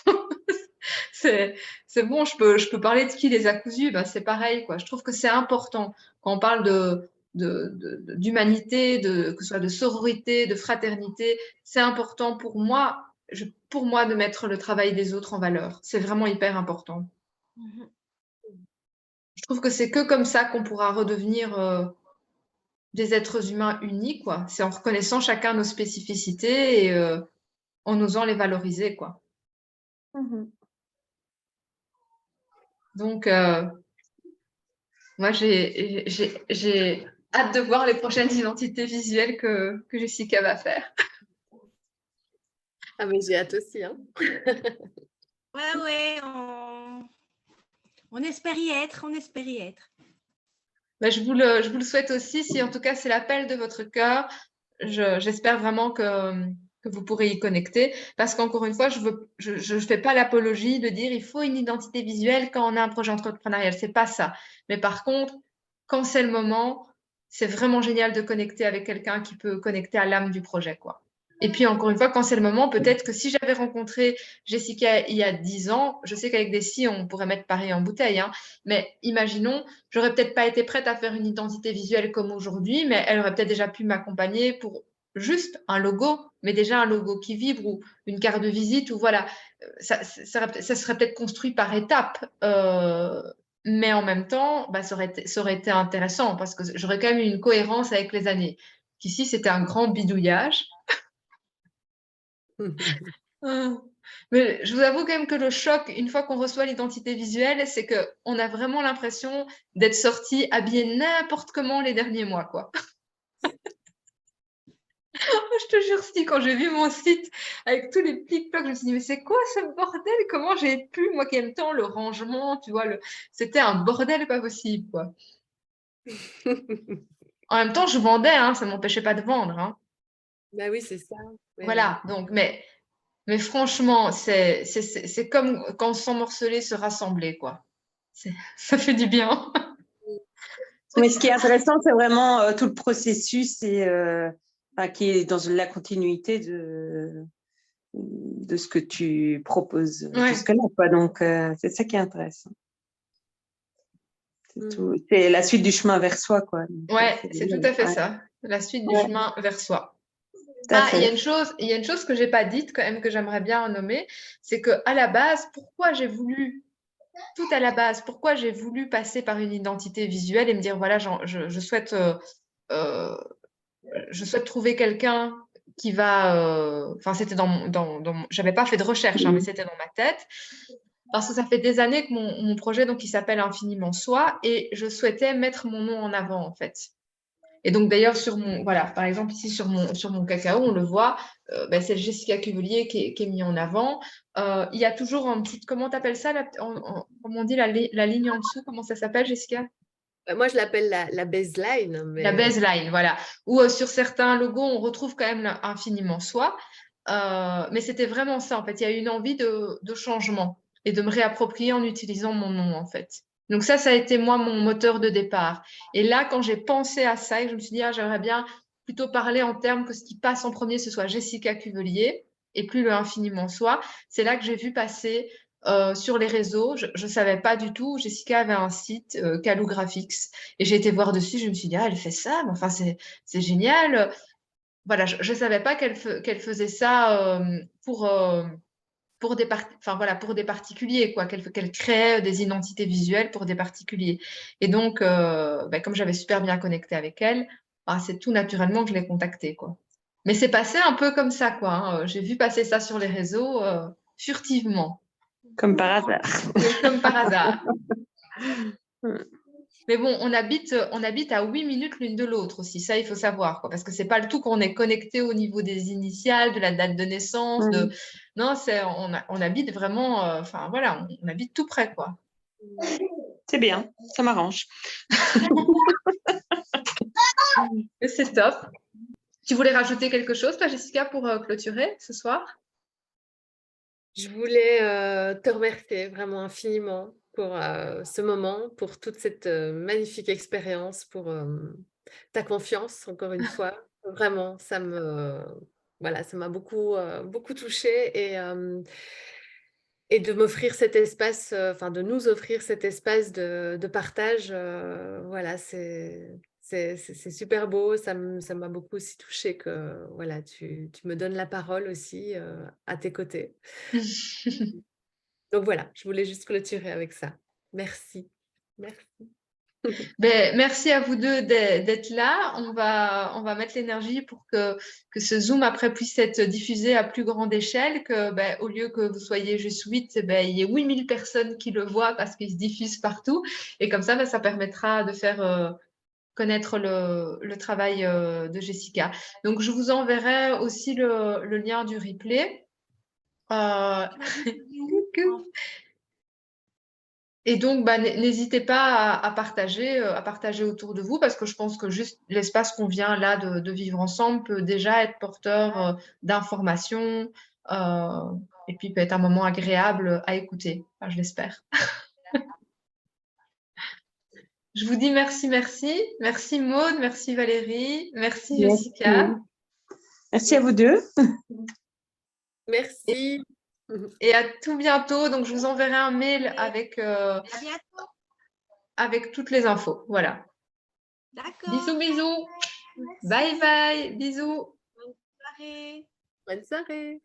C'est bon, je peux parler de qui les a cousus, ben, c'est pareil, quoi. Je trouve que c'est important quand on parle d'humanité, que ce soit de sororité, de fraternité, c'est important pour moi, de mettre le travail des autres en valeur. C'est vraiment hyper important. Je trouve que c'est que comme ça qu'on pourra redevenir des êtres humains unis, quoi. C'est en reconnaissant chacun nos spécificités et en osant les valoriser, quoi. Donc, moi, j'ai hâte de voir les prochaines identités visuelles que Jessica va faire. Ah, mais j'ai hâte aussi, hein. Ouais, on espère y être, on espère y être. Ben, je vous le souhaite aussi, si en tout cas c'est l'appel de votre cœur, j'espère vraiment que vous pourrez y connecter, parce qu'encore une fois, je fais pas l'apologie de dire il faut une identité visuelle quand on a un projet entrepreneurial, c'est pas ça. Mais par contre, quand c'est le moment, c'est vraiment génial de connecter avec quelqu'un qui peut connecter à l'âme du projet, quoi. Et puis, encore une fois, quand c'est le moment, peut-être que si j'avais rencontré Jessica il y a 10 ans, je sais qu'avec des si, on pourrait mettre Paris en bouteille, hein, mais imaginons, j'aurais peut-être pas été prête à faire une identité visuelle comme aujourd'hui, mais elle aurait peut-être déjà pu m'accompagner pour juste un logo, mais déjà un logo qui vibre ou une carte de visite, ou voilà, ça serait peut-être construit par étapes. Mais en même temps, bah, ça aurait été intéressant parce que j'aurais quand même eu une cohérence avec les années. Ici, c'était un grand bidouillage. Mais je vous avoue quand même que le choc, une fois qu'on reçoit l'identité visuelle, c'est qu'on a vraiment l'impression d'être sorti habillé n'importe comment les derniers mois, quoi. Je te jure, si, quand j'ai vu mon site avec tous les plics-plocs, je me suis dit, mais c'est quoi ce bordel? Comment j'ai pu, moi qui aime tant le rangement, tu vois, c'était un bordel pas possible, quoi. En même temps, je vendais, hein, ça ne m'empêchait pas de vendre, hein. Bah oui, c'est ça. Voilà, donc, mais franchement, c'est comme quand on se sent morceler, se rassembler, quoi. Ça fait du bien. Mais ce qui est intéressant, c'est vraiment tout le processus qui est dans la continuité de ce que tu proposes jusque-là, quoi. Donc, c'est ça qui est intéressant. C'est la suite du chemin vers soi, quoi. Donc, ouais, c'est tout à fait ça. La suite du chemin vers soi. Il y a une chose que j'ai pas dite quand même que j'aimerais bien nommer, c'est que à la base, pourquoi j'ai voulu passer par une identité visuelle et me dire voilà, je souhaite trouver quelqu'un qui va. Enfin, c'était j'avais pas fait de recherche, hein, mais c'était dans ma tête. Parce que ça fait des années que mon projet, donc, il s'appelle Infiniment Soi, et je souhaitais mettre mon nom en avant, en fait. Et donc, d'ailleurs, par exemple, ici, sur mon cacao, on le voit, c'est Jessica Cuvelier qui est mis en avant. Il y a toujours un petit, comment tu appelles ça, comment on dit la ligne en dessous, comment ça s'appelle, Jessica? Moi, je l'appelle la baseline. Mais... La baseline, voilà. Ou sur certains logos, on retrouve quand même Infiniment Soi. Mais c'était vraiment ça, en fait. Il y a eu une envie de changement et de me réapproprier en utilisant mon nom, en fait. Donc ça a été, moi, mon moteur de départ. Et là, quand j'ai pensé à ça, et je me suis dit, j'aimerais bien plutôt parler en termes que ce qui passe en premier, ce soit Jessica Cuvelier et plus le Infiniment Soi. C'est là que j'ai vu passer sur les réseaux. Je ne savais pas du tout. Jessica avait un site, Calou Graphics, et j'ai été voir dessus. Je me suis dit, elle fait ça, mais enfin, c'est génial. Voilà, je ne savais pas qu'elle faisait ça pour des particuliers, quoi, qu'elle créait des identités visuelles pour des particuliers. Et donc, comme j'avais super bien connecté avec elle, c'est tout naturellement que je l'ai contactée, quoi. Mais c'est passé un peu comme ça, quoi, hein. J'ai vu passer ça sur les réseaux furtivement. Comme par hasard. Oui, comme par hasard. Mais bon, on habite à 8 minutes l'une de l'autre aussi, ça il faut savoir, quoi, parce que c'est pas le tout qu'on est connecté au niveau des initiales, de la date de naissance, non, on habite vraiment, on habite tout près, quoi. C'est bien, ça m'arrange. C'est top. Tu voulais rajouter quelque chose, toi, Jessica, pour clôturer ce soir? Je voulais te remercier vraiment infiniment pour ce moment, pour toute cette magnifique expérience, pour ta confiance, encore une fois. Vraiment, voilà, ça m'a beaucoup, beaucoup touchée et de m'offrir cet espace, enfin de nous offrir cet espace de partage. Voilà, c'est super beau. Ça m'a beaucoup aussi touchée que voilà, tu me donnes la parole aussi à tes côtés. Donc voilà, je voulais juste clôturer avec ça. Merci. Merci. Ben, merci à vous deux d'être là. On va mettre l'énergie pour que ce Zoom après puisse être diffusé à plus grande échelle, que ben, au lieu que vous soyez juste 8, ben, il y ait 8000 personnes qui le voient parce qu'il se diffuse partout. Et comme ça, ben, ça permettra de faire connaître le travail de Jessica. Donc, je vous enverrai aussi le lien du replay. Coucou. Et donc, bah, n'hésitez pas à partager autour de vous, parce que je pense que juste l'espace qu'on vient là de vivre ensemble peut déjà être porteur d'informations et puis peut être un moment agréable à écouter. Enfin, je l'espère. Je vous dis merci, merci. Merci Maud, merci Valérie, merci Jessica. Merci à vous deux. Merci. Et à tout bientôt. Donc, je vous enverrai un mail avec toutes les infos. Voilà. D'accord. Bisous, bisous. Merci. Bye, bye. Bisous. Bonne soirée. Bonne soirée.